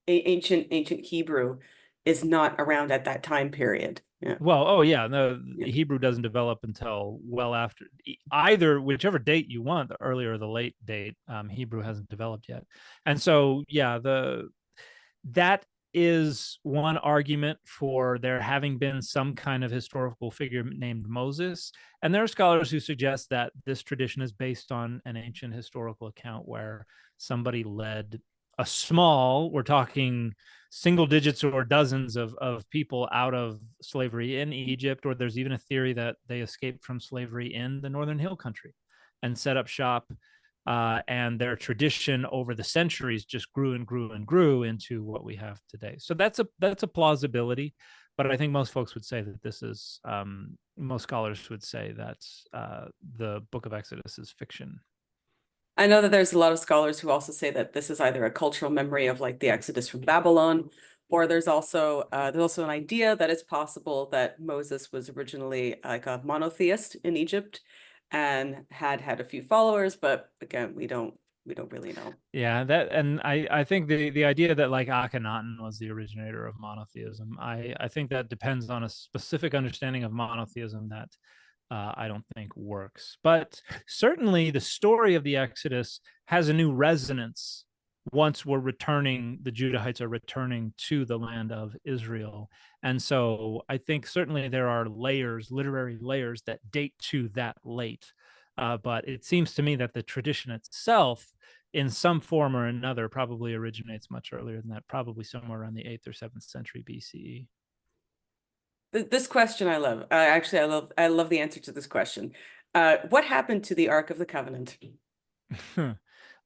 ancient Hebrew is not around at that time period. Yeah. Well, oh yeah, no, Yeah. Hebrew doesn't develop until well after either whichever date you want, the earlier or the late date. Hebrew hasn't developed yet, and so yeah, that is one argument for there having been some kind of historical figure named Moses. And there are scholars who suggest that this tradition is based on an ancient historical account where somebody led a small, we're talking single digits or dozens of people out of slavery in Egypt, or there's even a theory that they escaped from slavery in the Northern Hill Country and set up shop, and their tradition over the centuries just grew and grew and grew into what we have today. So that's a plausibility, but I think most folks would say that this is most scholars would say that the Book of Exodus is fiction. I know that there's a lot of scholars who also say that this is either a cultural memory of like the Exodus from Babylon, Or there's also an idea that it's possible that Moses was originally like a monotheist in Egypt and had a few followers, but again, we don't really know. Yeah, that, and I think the idea that like Akhenaten was the originator of monotheism, I think that depends on a specific understanding of monotheism that I don't think works. But certainly the story of the Exodus has a new resonance once the Judahites are returning to the land of Israel. And so I think certainly there are literary layers that date to that late. But it seems to me that the tradition itself, in some form or another, probably originates much earlier than that, probably somewhere around the 8th or 7th century BCE. This question I love. Actually, I love the answer to this question. What happened to the Ark of the Covenant?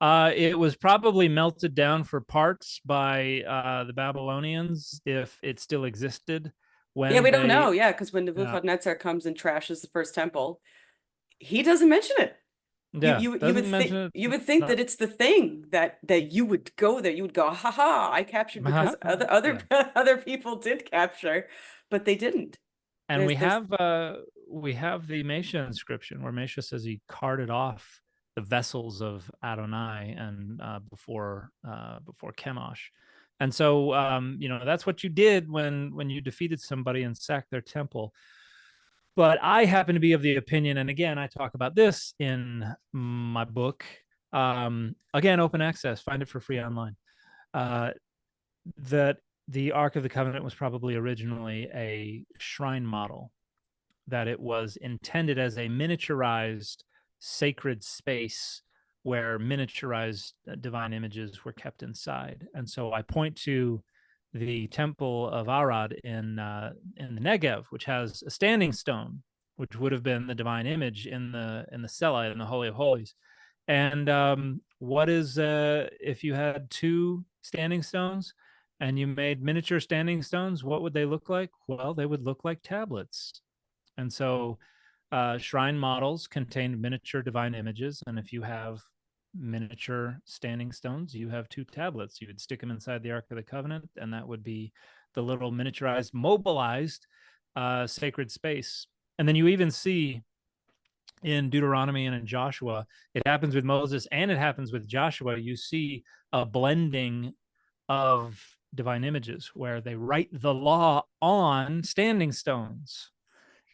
It was probably melted down for parts by the Babylonians, if it still existed Yeah, when we don't know. they. Yeah, because when Yeah, Nebuchadnezzar comes and trashes the first temple, he doesn't mention it. yeah, doesn't mention it. You would think Not. that it's the thing that you would go there. You would go, ha ha, I captured because other Yeah. other people did capture, but they didn't. And There's we have the Mesha inscription where Mesha says he carted off the vessels of Adonai and before Chemosh. And so that's what you did when you defeated somebody and sacked their temple. But I happen to be of the opinion, and again, I talk about this in my book. Again, open access, find it for free online. Uh, that the Ark of the Covenant was probably originally a shrine model, that it was intended as a miniaturized sacred space where miniaturized divine images were kept inside. And so I point to the temple of Arad in the Negev, which has a standing stone, which would have been the divine image in the Cella, in the Holy of Holies. And what is if you had two standing stones and you made miniature standing stones, what would they look like? Well, they would look like tablets. And so shrine models contain miniature divine images. And if you have miniature standing stones, you have two tablets. You would stick them inside the Ark of the Covenant, and that would be the little miniaturized, mobilized sacred space. And then you even see in Deuteronomy and in Joshua, it happens with Moses and it happens with Joshua. You see a blending of divine images where they write the law on standing stones.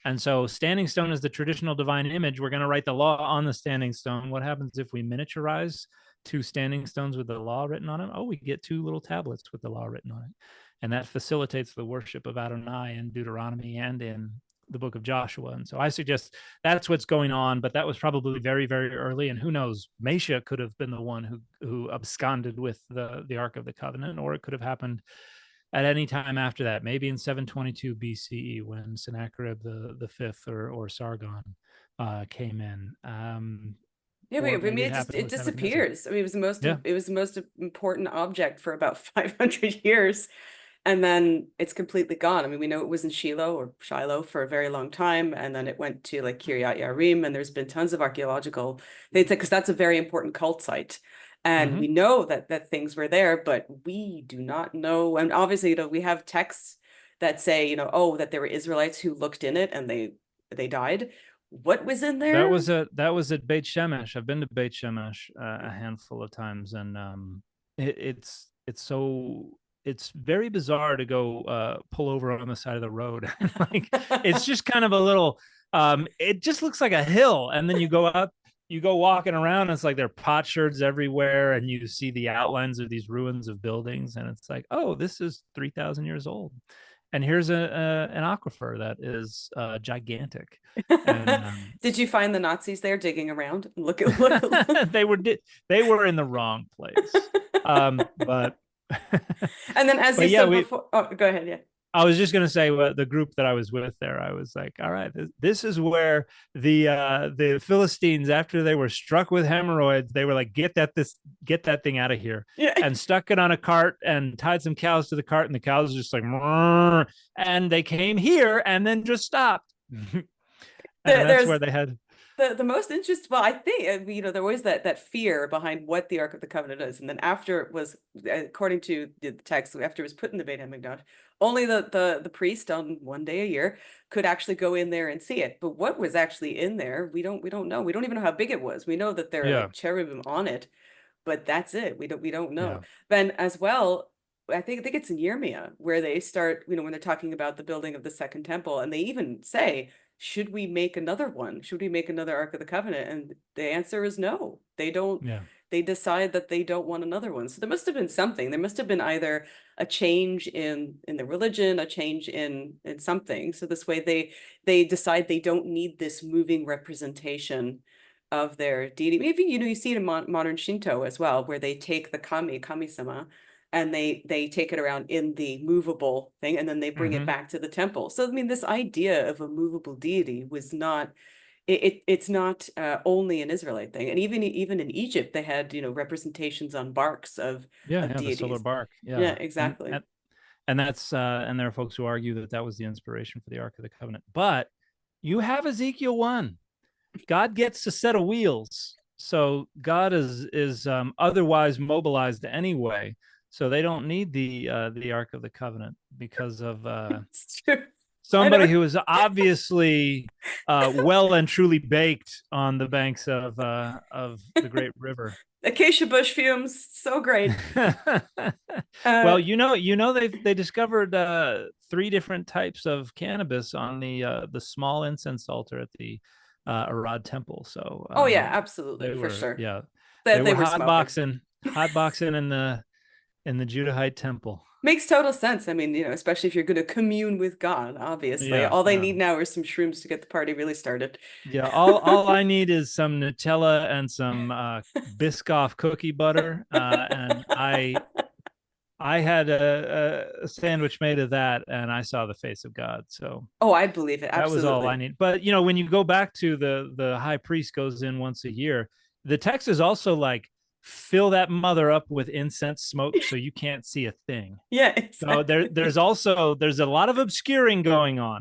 And so standing stone is the traditional divine image. We're going to write the law on the standing stone. What happens if we miniaturize two standing stones with the law written on them? Oh, we get two little tablets with the law written on it. And that facilitates the worship of Adonai in Deuteronomy and in the book of Joshua. And so I suggest that's what's going on, but that was probably very, very early. And who knows, Mesha could have been the one who absconded with the Ark of the Covenant, or it could have happened at any time after that, maybe in 722 BCE when Sennacherib the fifth or Sargon came in. yeah, Or I mean, maybe it happened it with Nebuchadnezzar. disappears. I mean, Yeah. it was the most important object for about 500 years, and then it's completely gone. I mean, we know it was in Shiloh for a very long time, and then it went to like Kiryat Yarim, and there's been tons of archaeological things because that's a very important cult site. And we know that things were there, but we do not know. And obviously, we have texts that say, oh, that there were Israelites who looked in it and they died. What was in That there? was at Beit Shemesh. I've been to Beit Shemesh a handful of times, and it's very bizarre to go pull over on the side of the road. Like it's just kind of a little. It just looks like a hill, and then you go walking around. And it's like there are potsherds everywhere, and you see the outlines of these ruins of buildings, and it's like, oh, this is 3,000 years old. And here's an aquifer that is gigantic. And Did you find the Nazis there digging around? Look. they were in the wrong place. But And then, as you but yeah, said before, oh, go ahead. Yeah. I was just gonna say, the group that I was with there, I was like, all right, this is where the Philistines, after they were struck with hemorrhoids, they were like, get that thing out of here, Yeah. and stuck it on a cart and tied some cows to the cart, and the cows were just like, and they came here and then just stopped. And that's There's where they had. the most interest, well, I think there was that fear behind what the Ark of the Covenant is, and then after it was, according to the text, after it was put in the Beit HaMikdash, only the priest on one day a year could actually go in there and see it. But what was actually in there, we don't know. We don't even know how big it was. We know that there are Yeah. like cherubim on it, but that's it. We don't know. Yeah. Then as well, I think it's in Yirmiyah where they start, when they're talking about the building of the second temple, and they even say, should we make another one? Should we make another Ark of the Covenant? And the answer is no. They don't. Yeah. They decide that they don't want another one. So there must have been something. There must have been either a change in the religion, a change in something. So this way they decide they don't need this moving representation of their deity. Maybe you see it in modern Shinto as well, where they take the kami-sama, and they take it around in the movable thing, and then they bring it back to the temple. So I mean, this idea of a movable deity was not, it's not only an Israelite thing. And even in Egypt, they had representations on barks of Yeah. The solar deities. bark. Yeah, Yeah. exactly. And that's and there are folks who argue that that was the inspiration for the Ark of the Covenant. But you have Ezekiel 1. God gets a set of wheels. So God is otherwise mobilized anyway. So they don't need the Ark of the Covenant because of It's true. somebody who is obviously well and truly baked on the banks of the great river. Acacia bush fumes, so great. Well, they discovered 3 different types of cannabis on the small incense altar at the Arad temple. So Oh yeah, absolutely, for sure. yeah, That they they were were smoking. hot boxing in the Judahite temple. Makes total sense. I mean, especially if you're going to commune with God, obviously. Yeah, All they need now is some shrooms to get the party really started. yeah. All I need is some Nutella and some Biscoff cookie butter, and I had a sandwich made of that, and I saw the face of God. So Oh, I'd believe it. that was all I Absolutely. need. But when you go back to the high priest goes in once a year, the text is also like, fill that mother up with incense smoke so you can't see a thing. Yeah, So exactly. there's a lot of obscuring going on.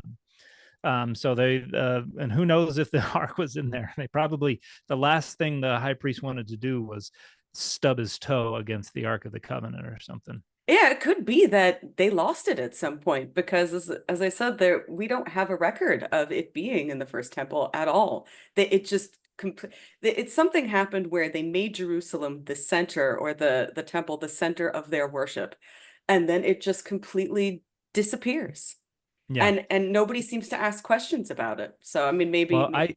So they and who knows if the ark was in there. They probably, the last thing the high priest wanted to do was stub his toe against the Ark of the Covenant or something. Yeah, it could be that they lost it at some point because, as I said, we don't have a record of it being in the first temple at all. That it just it's something happened where they made Jerusalem the center, or the temple the center of their worship, and then it just completely disappears. Yeah. And nobody seems to ask questions about it. So I mean, Well, maybe.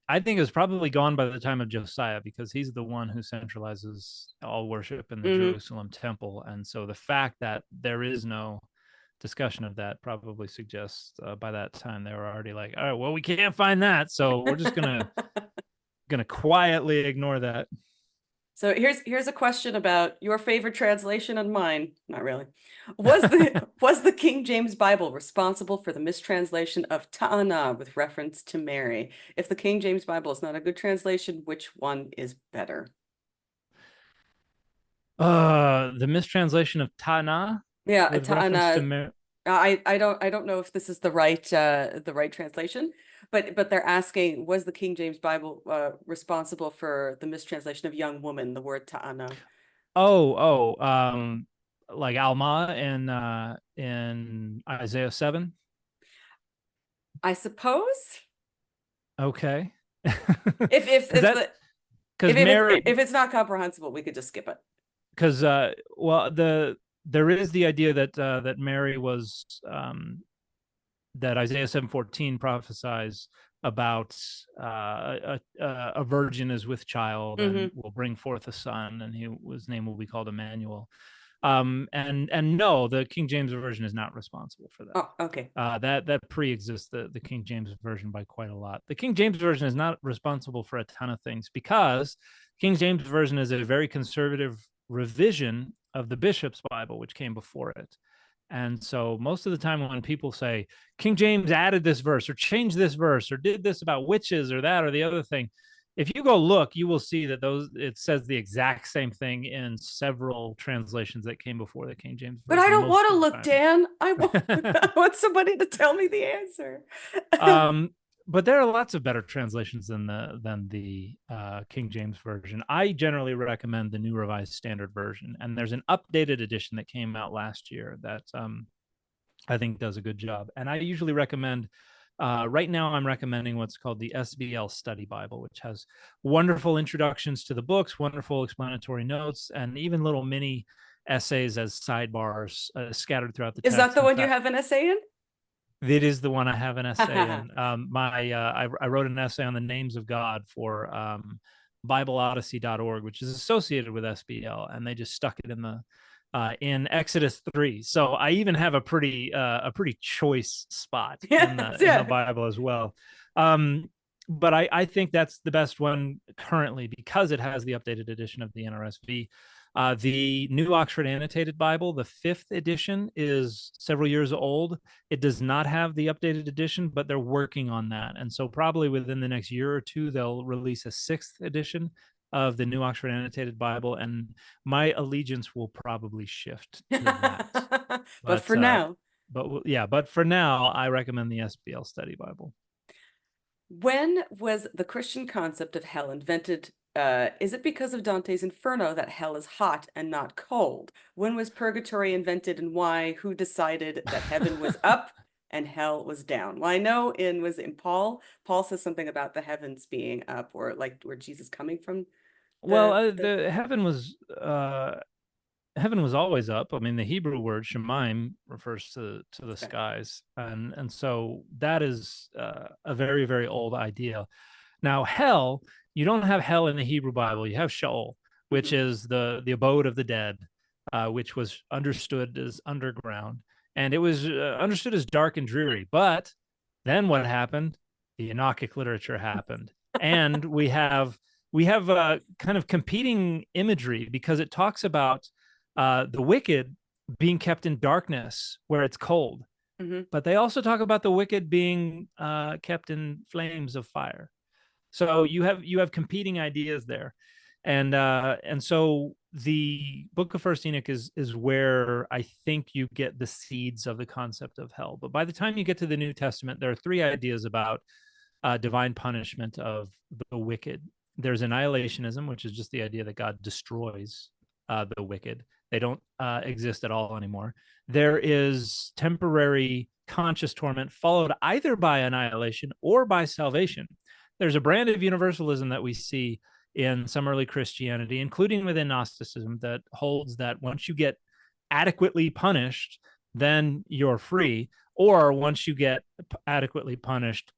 I think it was probably gone by the time of Josiah, because he's the one who centralizes all worship in the Mhm. Jerusalem temple. And so the fact that there is no discussion of that probably suggests by that time they were already like, all right, well, we can't find that, so we're just gonna quietly ignore that. So here's a question about your favorite translation and mine. Not really. Was the King James Bible responsible for the mistranslation of Ta'ana with reference to Mary? If the King James Bible is not a good translation, which one is better? The mistranslation of Tana Yeah, with reference to Ta'ana. I don't know if this is the right translation, but they're asking, was the King James Bible responsible for the mistranslation of young woman, the word Ta'ana? like Alma in Isaiah 7. I suppose Okay. if Because the because Mary, if it's not comprehensible, we could just skip it. because well, there is the idea that Mary was that Isaiah 7:14 prophesies about a virgin is with child and Hmm. will bring forth a son, and his name will be called Emmanuel. And no, the King James version is not responsible for that. Oh, okay. That pre-exists the King James version by quite a lot. The King James version is not responsible for a ton of things, because King James version is a very conservative revision of the Bishop's Bible, which came before it. And so most of the time when people say King James added this verse or changed this verse or did this about witches or that or the other thing, if you go look, you will see that it says the exact same thing in several translations that came before the King James But I version don't most want to of look, Dan. I want the I want somebody to tell me the answer. time. but there are lots of better translations than the King James version. I generally recommend the New Revised Standard Version, and there's an updated edition that came out last year that I think does a good job. And I usually recommend. Right now, I'm recommending what's called the SBL Study Bible, which has wonderful introductions to the books, wonderful explanatory notes, and even little mini essays as sidebars scattered throughout the Is that text. the In one you fact, have an essay in? it is the one I have an essay in. I wrote an essay on the names of God for BibleOdyssey.org, which is associated with SBL, and they just stuck it in Exodus 3. So I even have a pretty choice spot in Yes, the yeah. Bible as well. But I think that's the best one currently because it has the updated edition of the NRSV. The New Oxford Annotated Bible, the 5th edition, is several years old. It does not have the updated edition, but they're working on that. And so probably within the next year or two, they'll release a 6th edition of the New Oxford Annotated Bible, and my allegiance will probably shift to that. But for now. But for now, I recommend the SBL Study Bible. When was the Christian concept of hell invented? Is it because of Dante's Inferno that hell is hot and not cold? When was purgatory invented, and why? Who decided that heaven was up and hell was down? Well, I know was in Paul. Paul says something about the heavens being up, or like where Jesus coming from. The heaven was always up. I mean, the Hebrew word shemaim refers to the skies, and so that is a very, very old idea. Now, hell, you don't have hell in the Hebrew Bible. You have Sheol, which is the abode of the dead, which was understood as underground, and it was understood as dark and dreary. But then what happened? The Enochic literature happened, and we have kind of competing imagery because it talks about the wicked being kept in darkness where it's cold, but they also talk about the wicked being kept in flames of fire. So you have competing ideas there, and so the Book of First Enoch is where I think you get the seeds of the concept of hell. But by the time you get to the New Testament, there are 3 ideas about divine punishment of the wicked. There's annihilationism, which is just the idea that God destroys the wicked. They don't exist at all anymore. There is temporary conscious torment followed either by annihilation or by salvation. There's a brand of universalism that we see in some early Christianity, including within Gnosticism, that holds that once you get adequately punished, then you're free, or once you get adequately punished,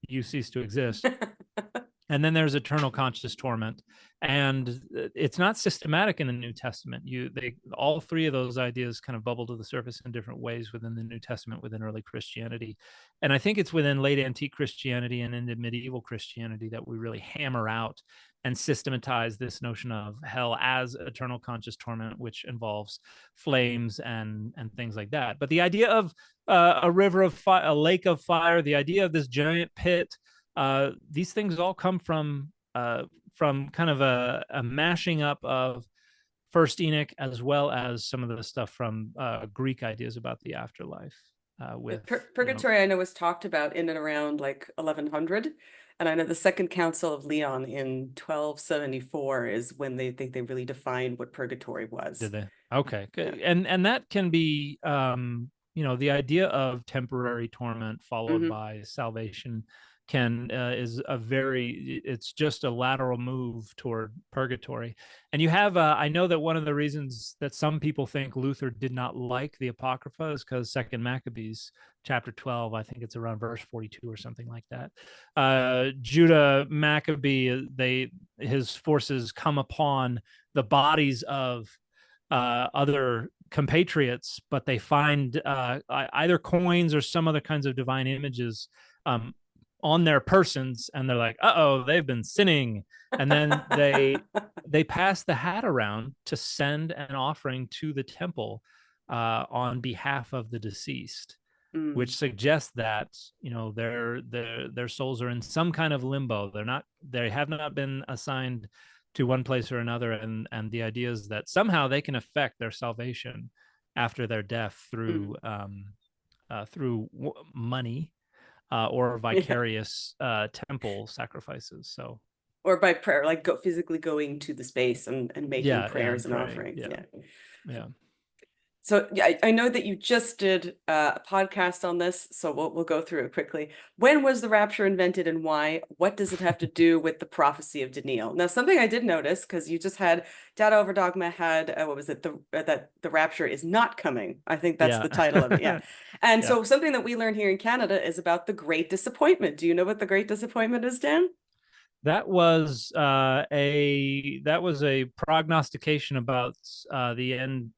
you cease to exist. And then there's eternal conscious torment, and it's not systematic in the New Testament. All 3 of those ideas kind of bubble to the surface in different ways within the New Testament, within early Christianity, and I think it's within late antique Christianity and into medieval Christianity that we really hammer out and systematize this notion of hell as eternal conscious torment, which involves flames and things like that. But the idea of a river of fire, a lake of fire, the idea of this giant pit. These things all come from kind of a mashing up of First Enoch, as well as some of the stuff from Greek ideas about the afterlife. Purgatory, I know, was talked about in and around like 1100, and I know the Second Council of Leon in 1274 is when they think they really defined what purgatory was. Did they? Okay, good. Yeah. And that can be the idea of temporary torment followed by salvation it's just a lateral move toward purgatory. And you have I know that one of the reasons that some people think Luther did not like the Apocrypha is because 2nd Maccabees chapter 12, I think it's around verse 42 or something like that. Judah Maccabee, his forces come upon the bodies of other compatriots, but they find either coins or some other kinds of divine images on their persons, and they're like, uh-oh, they've been sinning. And then they pass the hat around to send an offering to the temple on behalf of the deceased, which suggests that their souls are in some kind of limbo. They have not been assigned to one place or another, and the idea is that somehow they can affect their salvation after their death through money. or Yeah. vicarious temple sacrifices. So Or by prayer, like physically going to the space and making yeah, prayers and and praying. offerings. Yeah, Yeah. yeah. So yeah, I know that you just did a podcast on this, so we'll go through it quickly. When was the rapture invented and why? What does it have to do with the prophecy of Daniel? Now, something I did notice, because you just had Data Over Dogma had what was it, that the rapture is not coming. I think that's Yeah. the title of it. Yeah. And Yeah. so something that we learn here in Canada is about the Great Disappointment. Do you know what the Great Disappointment is, Dan? That was a prognostication about the end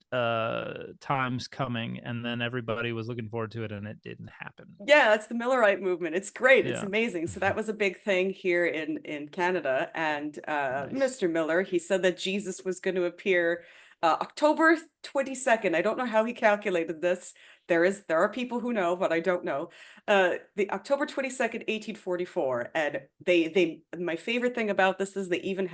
times coming, and then everybody was looking forward to it, and it didn't happen. Yeah, that's the Millerite movement. It's great. It's Yeah. amazing. So that was a big thing here in Canada. And Nice. Mr. Miller, he said that Jesus was going to appear October 22nd. I don't know how he calculated this. There are people who know, but I don't know. The October 22nd, 1844. And my favorite thing about this is they even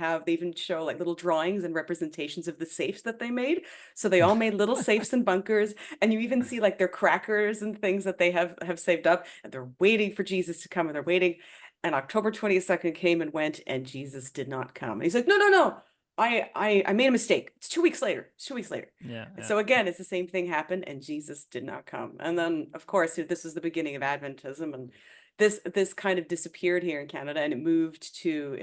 show like little drawings and representations of the safes that they made. So they all made little safes and bunkers, and you even see like their crackers and things that they have saved up, and they're waiting for Jesus to come, and they're waiting. And October 22nd came and went, and Jesus did not come. And he's like, no, no, no. I made a mistake. It's 2 weeks later. It's 2 weeks later. Yeah. And Yeah. so again, it's the same thing happened, and Jesus did not come. And then, of course, this is the beginning of Adventism, and this kind of disappeared here in Canada, and it moved to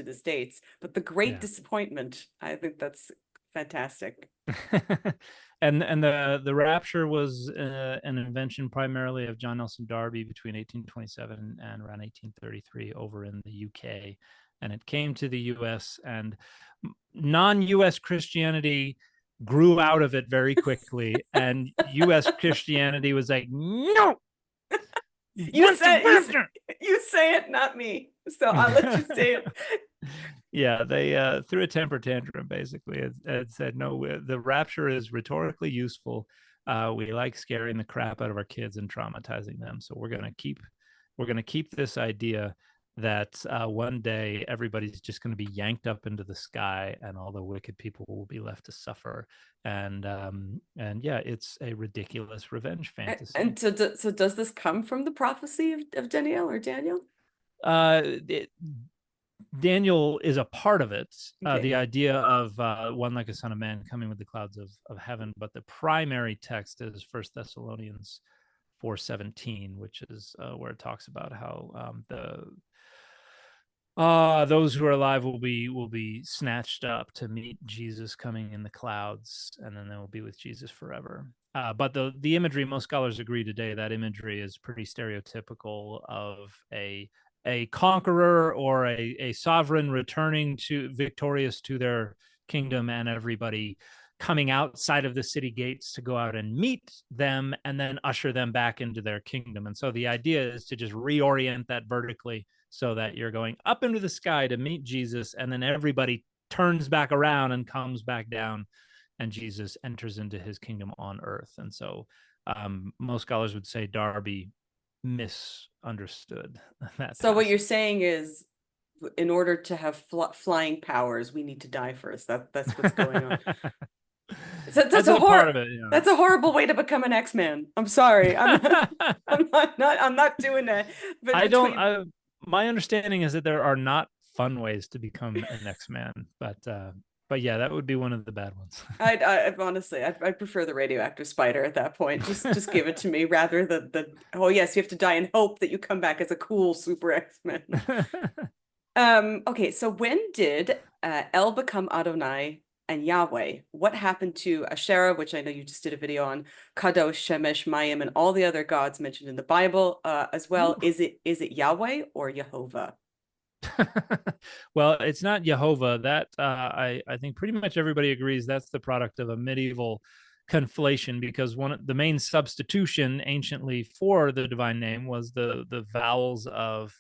the States. But the Great Yeah. Disappointment, I think that's fantastic. And the rapture was an invention primarily of John Nelson Darby between 1827 and around 1833 over in the UK, and it came to the US, and non-US Christianity grew out of it very quickly, and US Christianity was like, no, You bunch of said rapture. you say it, not me. So I'll let you say it. Yeah, they threw a temper tantrum basically and said, no, the rapture is rhetorically useful. We like scaring the crap out of our kids and traumatizing them, so we're gonna keep this idea that one day everybody's just going to be yanked up into the sky and all the wicked people will be left to suffer. And yeah, it's a ridiculous revenge fantasy. And so does this come from the prophecy of Daniel or Daniel? It, Daniel is a part of it, Okay. the idea of one like a son of man coming with the clouds of heaven, but the primary text is First Thessalonians 4:17, which is where it talks about how those who are alive will be snatched up to meet Jesus coming in the clouds, and then they will be with Jesus forever. But the imagery, most scholars agree today, that imagery is pretty stereotypical of a conqueror or a sovereign returning to victorious to their kingdom, and everybody coming outside of the city gates to go out and meet them and then usher them back into their kingdom. And so the idea is to just reorient that vertically, so that you're going up into the sky to meet Jesus, and then everybody turns back around and comes back down, and Jesus enters into his kingdom on earth. And so most scholars would say Darby misunderstood that So what you're passage. saying is, in order to have flying powers, we need to die first. That's what's going on. So that's That's a a part horror. of it, you know. That's a horrible way to become an X-Man. I'm sorry. I'm not doing that. But I don't. between My understanding is that there are not fun ways to become an X-Man, but yeah, that would be one of the bad ones. I honestly, I'd prefer the radioactive spider at that point. Just give it to me rather than the oh yes, you have to die and hope that you come back as a cool super X-Men. Okay, so when did El become Adonai and Yahweh? What happened to Asherah, which I know you just did a video on, Kadosh, Shemesh, Mayim, and all the other gods mentioned in the Bible as well? Is it Yahweh or Jehovah? Well, it's not Jehovah. That I think pretty much everybody agrees that's the product of a medieval conflation, because one of the main substitution anciently for the divine name was the vowels of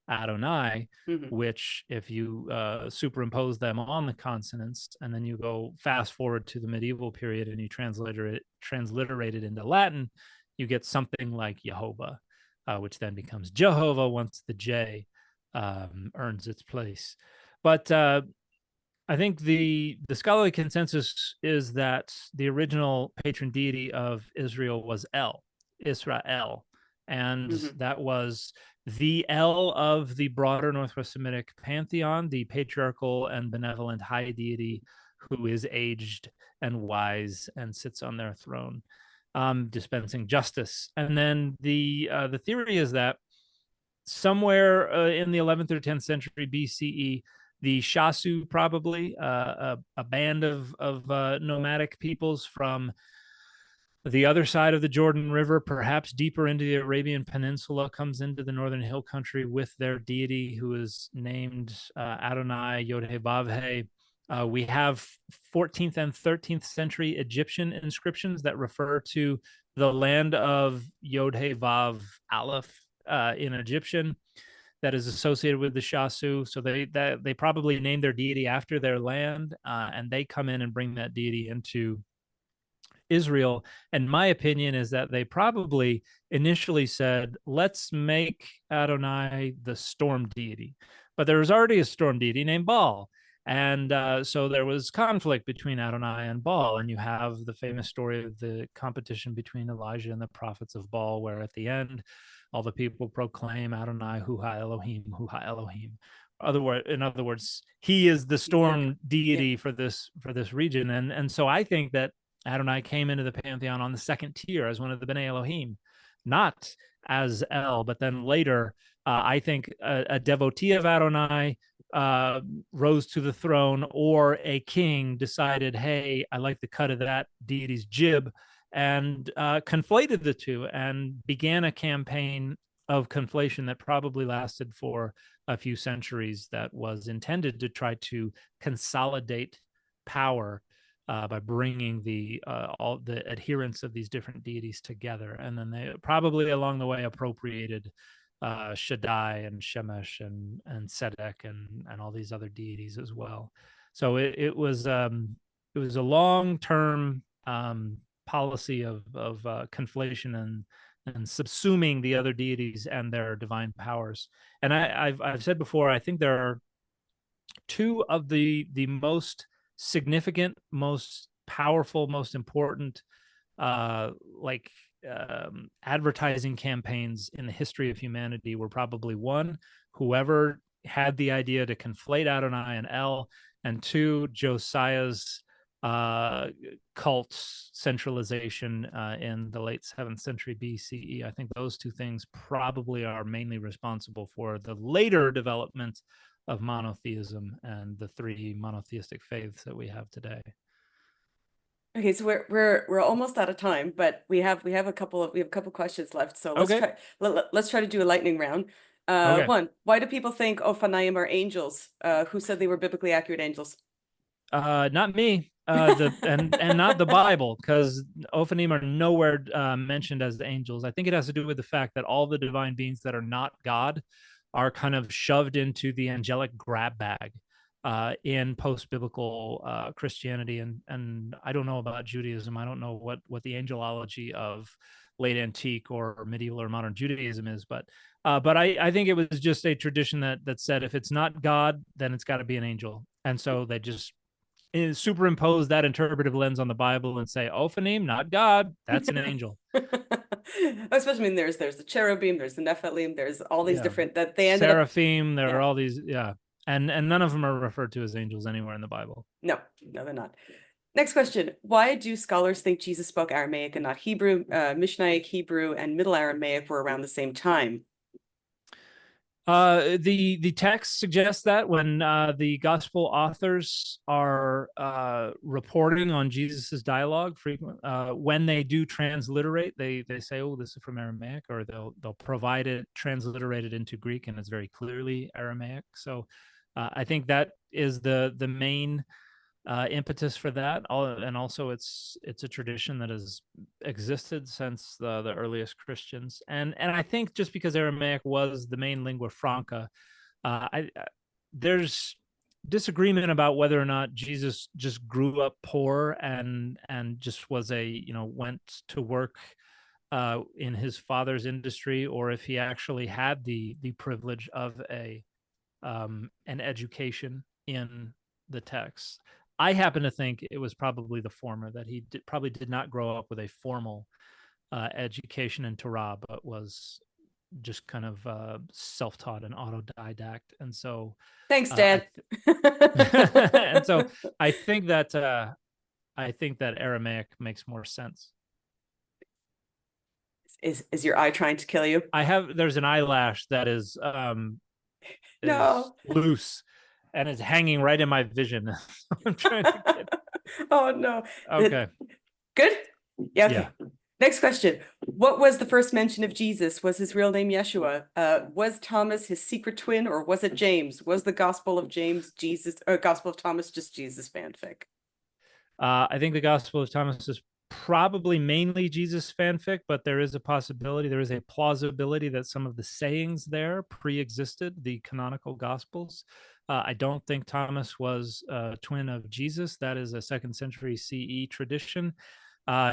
Adonai, Mhm. which if you superimpose them on the consonants and then you go fast forward to the medieval period and you transliterate it into Latin, you get something like Jehovah, which then becomes Jehovah once the J earns its place. But I think the scholarly consensus is that the original patron deity of Israel was Israel, And Mhm. that was the El of the broader Northwest Semitic pantheon, the patriarchal and benevolent high deity who is aged and wise and sits on their throne, dispensing justice. And then the theory is that somewhere in the 11th or 10th century BCE, the Shasu, probably a band of nomadic peoples from the other side of the Jordan River, perhaps deeper into the Arabian Peninsula, comes into the northern hill country with their deity, who is named Adonai Yod-Heh-Vav-Heh. We have 14th and 13th century Egyptian inscriptions that refer to the land of Yod-Heh-Vav Aleph in Egyptian that is associated with the Shasu. So they probably named their deity after their land, and they come in and bring that deity into Israel. And my opinion is that they probably initially said, let's make Adonai the storm deity. But there was already a storm deity named Baal. And so there was conflict between Adonai and Baal. And you have the famous story of the competition between Elijah and the prophets of Baal, where at the end, all the people proclaim Adonai, Huha Elohim, Huha Elohim. In other words, he is the He's the storm yeah. deity for this region. And so I think that Adonai came into the pantheon on the second tier as one of the B'nai Elohim, not as El, but then later, I think a devotee of Adonai rose to the throne, or a king decided, hey, I like the cut of that deity's jib, and conflated the two and began a campaign of conflation that probably lasted for a few centuries, that was intended to try to consolidate power by bringing all the adherents of these different deities together. And then they probably along the way appropriated Shaddai and Shemesh and Sedek and all these other deities as well. So it was a long term policy of conflation and subsuming the other deities and their divine powers. And I've said before, I think there are two of the most significant, most powerful, most important like advertising campaigns in the history of humanity were probably, one, whoever had the idea to conflate Adonai and El, and two, Josiah's uh, cult centralization in the late 7th century BCE. I think those two things probably are mainly responsible for the later development of monotheism and the three monotheistic faiths that we have today. Okay, so we're almost out of time, but we have a couple questions left. So Okay. let's try to do a lightning round. Okay. One, why do people think Ophanaim are angels? Who said they were biblically accurate angels? Not me. And not the Bible, because Ophanim are nowhere mentioned as angels. I think it has to do with the fact that all the divine beings that are not God are kind of shoved into the angelic grab bag in post-biblical Christianity, and I don't know about Judaism. I don't know what the angelology of late antique or medieval or modern Judaism is, but I think it was just a tradition that said if it's not God, then it's got to be an angel, and so they just superimpose that interpretive lens on the Bible and say, Ophanim, not God, that's an angel. Especially, I mean, there's the cherubim, there's the Nephilim, there's all these Yeah. different that they ended up. Seraphim, there Yeah, are all these, yeah. And none of them are referred to as angels anywhere in the Bible. no, no, they're not. Next question. Why do scholars think Jesus spoke Aramaic and not Hebrew? Mishnaic Hebrew and Middle Aramaic were around the same time. The text suggests that when the gospel authors are reporting on Jesus's dialogue, when they do transliterate, they say, "Oh, this is from Aramaic," or they'll provide it transliterated into Greek, and it's very clearly Aramaic. So I think that is the main impetus for that. And also it's a tradition that has existed since the earliest Christians. And I think just because Aramaic was the main lingua franca, there's disagreement about whether or not Jesus just grew up poor and just was went to work in his father's industry, or if he actually had the privilege of an education in the text. I happen to think it was probably the former, that he probably did not grow up with a formal education in Torah, but was just kind of self-taught and autodidact. And so Thanks, I Dad. and so I think that Aramaic makes more sense. Is your eye trying to kill you? There's an eyelash that is No. loose and is hanging right in my vision. I'm trying to get. Oh no. Okay. Good? Yeah, okay. Yeah. Next question. What was the first mention of Jesus? Was his real name Yeshua? Was Thomas his secret twin, or was it James? Was the Gospel of James Jesus, or Gospel of Thomas just Jesus fanfic? I think the Gospel of Thomas is probably mainly Jesus fanfic, but there is a possibility, there is a plausibility that some of the sayings there pre-existed the canonical Gospels. I don't think Thomas was a twin of Jesus. That is a 2nd century CE tradition.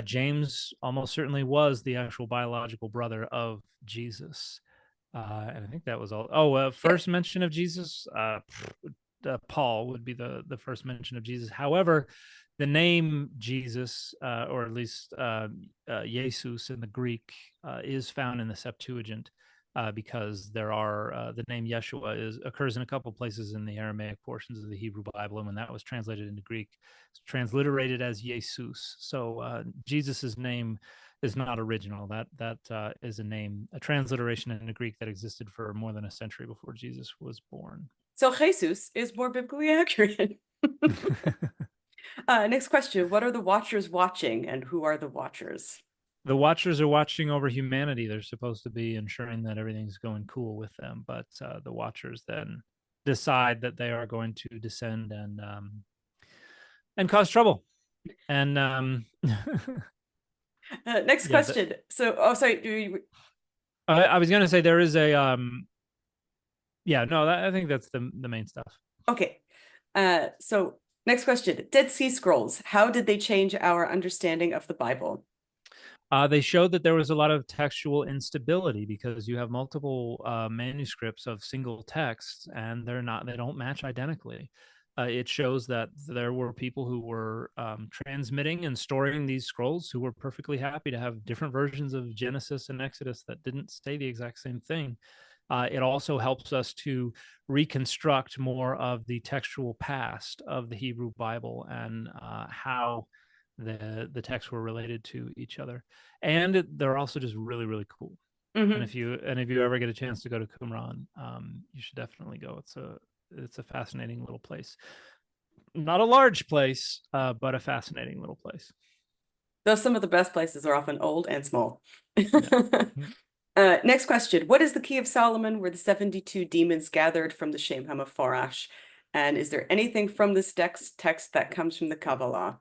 James almost certainly was the actual biological brother of Jesus. And I think that was all. Oh, first mention of Jesus, Paul would be the first mention of Jesus. However, the name Jesus, or at least Jesus in the Greek, is found in the Septuagint, because there are the name Yeshua occurs in a couple places in the Aramaic portions of the Hebrew Bible, and when that was translated into Greek, it's transliterated as Jesus. So Jesus's name is not original. That is a transliteration into Greek that existed for more than a century before Jesus was born. So Jesus is more biblically accurate. Next question. What are the Watchers watching, and who are the Watchers? The Watchers are watching over humanity. They're supposed to be ensuring that everything's going cool with them, but the Watchers then decide that they are going to descend and cause trouble. And Next question. Sorry. I was going to say there is a I think that's the main stuff. Okay. So next question. Dead Sea Scrolls. How did they change our understanding of the Bible? They showed that there was a lot of textual instability because you have multiple manuscripts of single texts, and they don't match identically. It shows that there were people who were transmitting and storing these scrolls who were perfectly happy to have different versions of Genesis and Exodus that didn't say the exact same thing. It also helps us to reconstruct more of the textual past of the Hebrew Bible and how the texts were related to each other, and they're also just really, really cool. Mm-hmm. And if you ever get a chance to go to Qumran, you should definitely go. It's a fascinating little place. Not a large place, but a fascinating little place. Though some of the best places are often old and small. Yeah. Next question. What is the Key of Solomon where the 72 demons gathered from the Shem HaMephorash? And is there anything from this text that comes from the Kabbalah?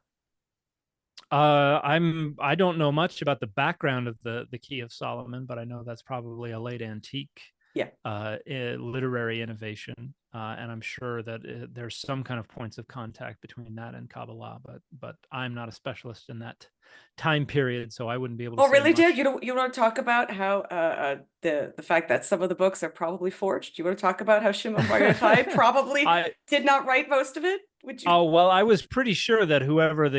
I don't know much about the background of the Key of Solomon, but I know that's probably a late antique literary innovation, and I'm sure that there's some kind of points of contact between that and Kabbalah, but I'm not a specialist in that time period, so I wouldn't be able to. Oh, really, much. Dad? You want to talk about how the fact that some of the books are probably forged? You want to talk about how Shimon Bar Yochai probably did not write most of it? Would you? Oh, well, I was pretty sure that whoever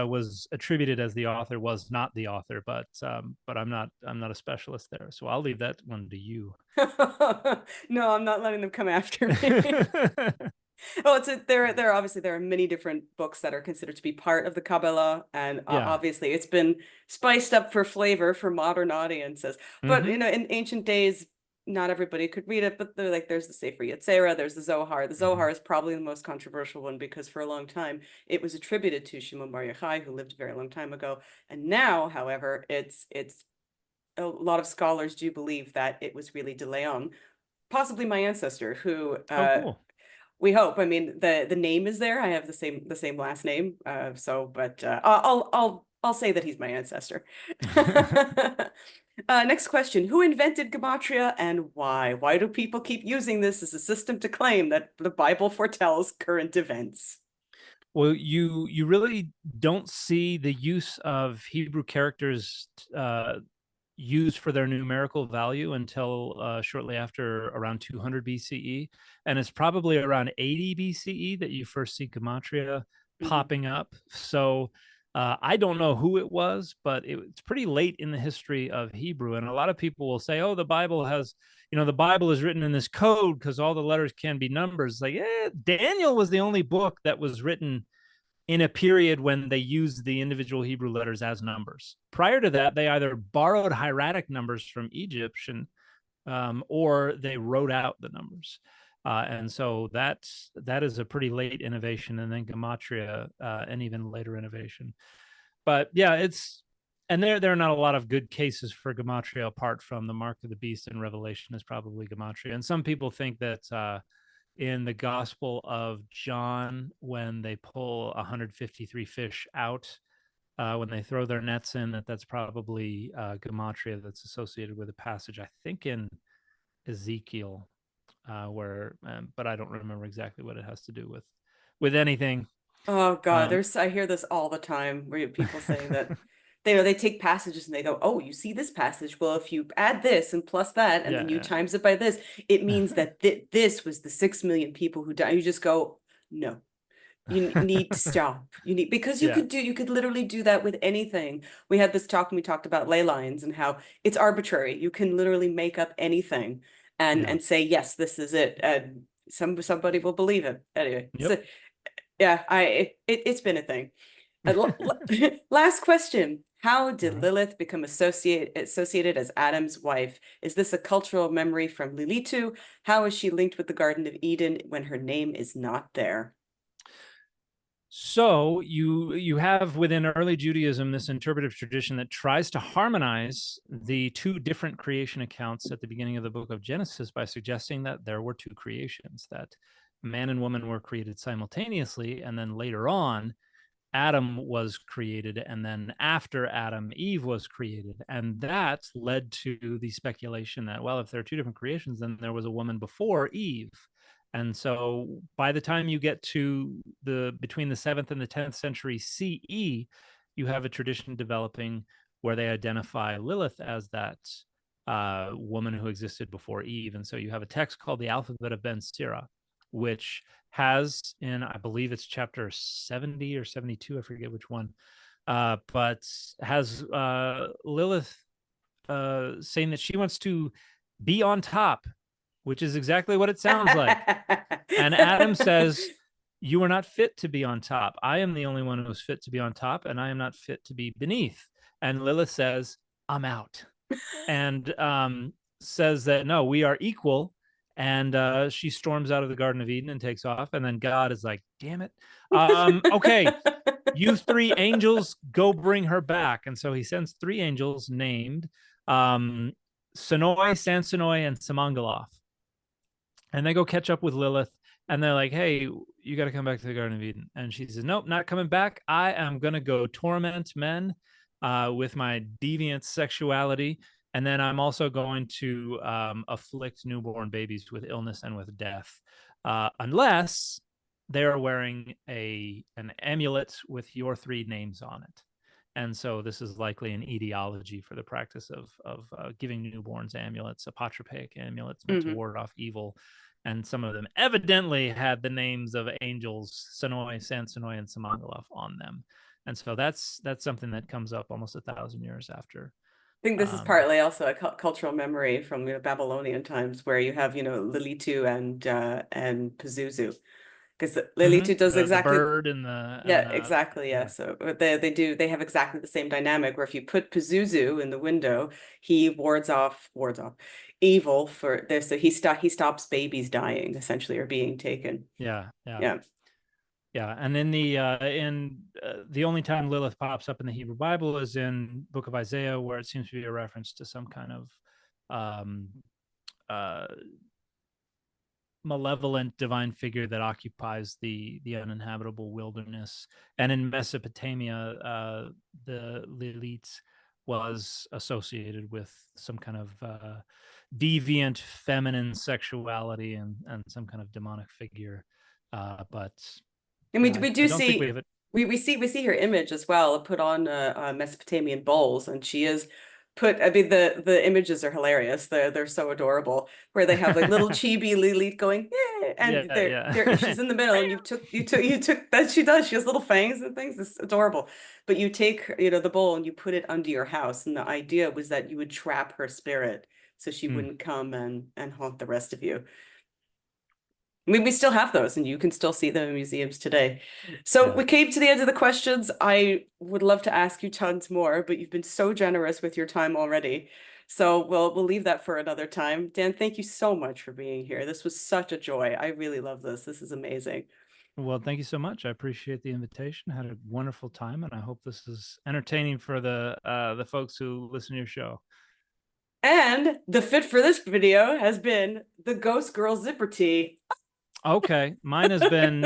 was attributed as the author was not the author, but I'm not a specialist there, so I'll leave that one to you. No, I'm not letting them come after me. Well, there are many different books that are considered to be part of the Kabbalah, and obviously it's been spiced up for flavor for modern audiences. But in ancient days, not everybody could read it. But there's the Sefer Yetzirah, there's the Zohar. The Zohar is probably the most controversial one because for a long time it was attributed to Shimon Bar Yochai, who lived a very long time ago. And now, however, it's a lot of scholars do believe that it was really De Leon, possibly my ancestor, who cool. We hope. I mean, the name is there. I have the same last name. But I'll say that he's my ancestor. Next question. Who invented gematria and why? Why do people keep using this as a system to claim that the Bible foretells current events? Well, you really don't see the use of Hebrew characters used for their numerical value until shortly after around 200 BCE. And it's probably around 80 BCE that you first see gematria popping up. So I don't know who it was, but it's pretty late in the history of Hebrew. And a lot of people will say, oh, the Bible has, the Bible is written in this code because all the letters can be numbers. Like, Daniel was the only book that was written in a period when they used the individual Hebrew letters as numbers. Prior to that, they either borrowed hieratic numbers from Egyptian, or they wrote out the numbers. And so that is a pretty late innovation, and then gematria, an even later innovation. But yeah, and there are not a lot of good cases for gematria apart from the mark of the beast in Revelation is probably gematria. And some people think that in the Gospel of John, when they pull 153 fish out, when they throw their nets in, that's probably gematria that's associated with a passage, I think, in Ezekiel, but I don't remember exactly what it has to do with anything. Oh God, Um, I hear this all the time where people saying that they take passages and they go, "Oh, you see this passage? Well, if you add this and plus that, and then you yeah, times it by this, it yeah. means that this was the 6 million people who died." You just go, "No, you need to stop. You need because Yeah, you could literally do that with anything." We had this talk and we talked about ley lines and how it's arbitrary. You can literally make up anything yeah, and say, "Yes, this is it," and somebody will believe it. Anyway, yep. so yeah, it's been a thing. Last question. How did Mhm. Lilith become associated as Adam's wife? Is this a cultural memory from Lilitu? How is she linked with the Garden of Eden when her name is not there? So you have within early Judaism this interpretive tradition that tries to harmonize the two different creation accounts at the beginning of the book of Genesis by suggesting that there were two creations, that man and woman were created simultaneously, and then later on Adam was created, and then after Adam, Eve was created. And that led to the speculation that, well, if there are two different creations, then there was a woman before Eve. And so by the time you get to between the 7th and the 10th century CE, you have a tradition developing where they identify Lilith as that woman who existed before Eve. And so you have a text called the Alphabet of Ben Sira, which has in, I believe it's chapter 70 or 72, I forget which one, but has Lilith saying that she wants to be on top, which is exactly what it sounds like. And Adam says, you are not fit to be on top. I am the only one who's fit to be on top, and I am not fit to be beneath. And Lilith says, I'm out. And says that, no, we are equal. And she storms out of the Garden of Eden and takes off. And then God is like, damn it. Okay, you three angels, go bring her back. And so he sends three angels named Sinoi, Sansonoi, and Samangaloth. And they go catch up with Lilith. And they're like, hey, you got to come back to the Garden of Eden. And she says, nope, not coming back. I am going to go torment men with my deviant sexuality. And then I'm also going to afflict newborn babies with illness and with death, unless they're wearing an amulet with your three names on it. And so this is likely an etiology for the practice of giving newborns amulets, apotropaic amulets meant to Mhm. ward off evil. And some of them evidently had the names of angels, Sanoi, Sansonoi, and Samangaloth on them. And so that's something that comes up almost 1,000 years after. I think this is Um, partly also a cultural memory from Babylonian times where you have Lilitu and Pazuzu because Lilitu does the exactly. bird and the Yeah, exactly. Yeah. yeah. So they have exactly the same dynamic where if you put Pazuzu in the window, he wards off evil for this. So he stops babies dying essentially or being taken. Yeah, yeah. Yeah. Yeah, and then the only time Lilith pops up in the Hebrew Bible is in Book of Isaiah, where it seems to be a reference to some kind of um, uh, malevolent divine figure that occupies the uninhabitable wilderness. And in Mesopotamia, the Lilith was associated with some kind of deviant feminine sexuality and some kind of demonic figure. But And yeah, we I do don't think we see have it. we see her image as well put on Mesopotamian bowls, and she is I mean, the images are hilarious. They're so adorable. Where they have like little chibi Lilith going, yeah, Yeah, and yeah. she's in the middle, and you took that she does. She has little fangs and things. It's adorable. But you take, the bowl and you put it under your house, and the idea was that you would trap her spirit so she Hmm. wouldn't come and haunt the rest of you. I mean, we still have those, and you can still see them in museums today. So Yeah. we came to the end of the questions. I would love to ask you tons more, but you've been so generous with your time already. So we'll leave that for another time. Dan, thank you so much for being here. This was such a joy. I really love this. This is amazing. Well, thank you so much. I appreciate the invitation. Had a wonderful time, and I hope this is entertaining for the folks who listen to your show. And the fit for this video has been the Ghost Girl Zipper Tee. Okay, mine has been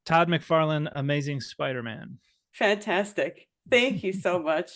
Todd McFarlane, Amazing Spider-Man. Fantastic. Thank you so much.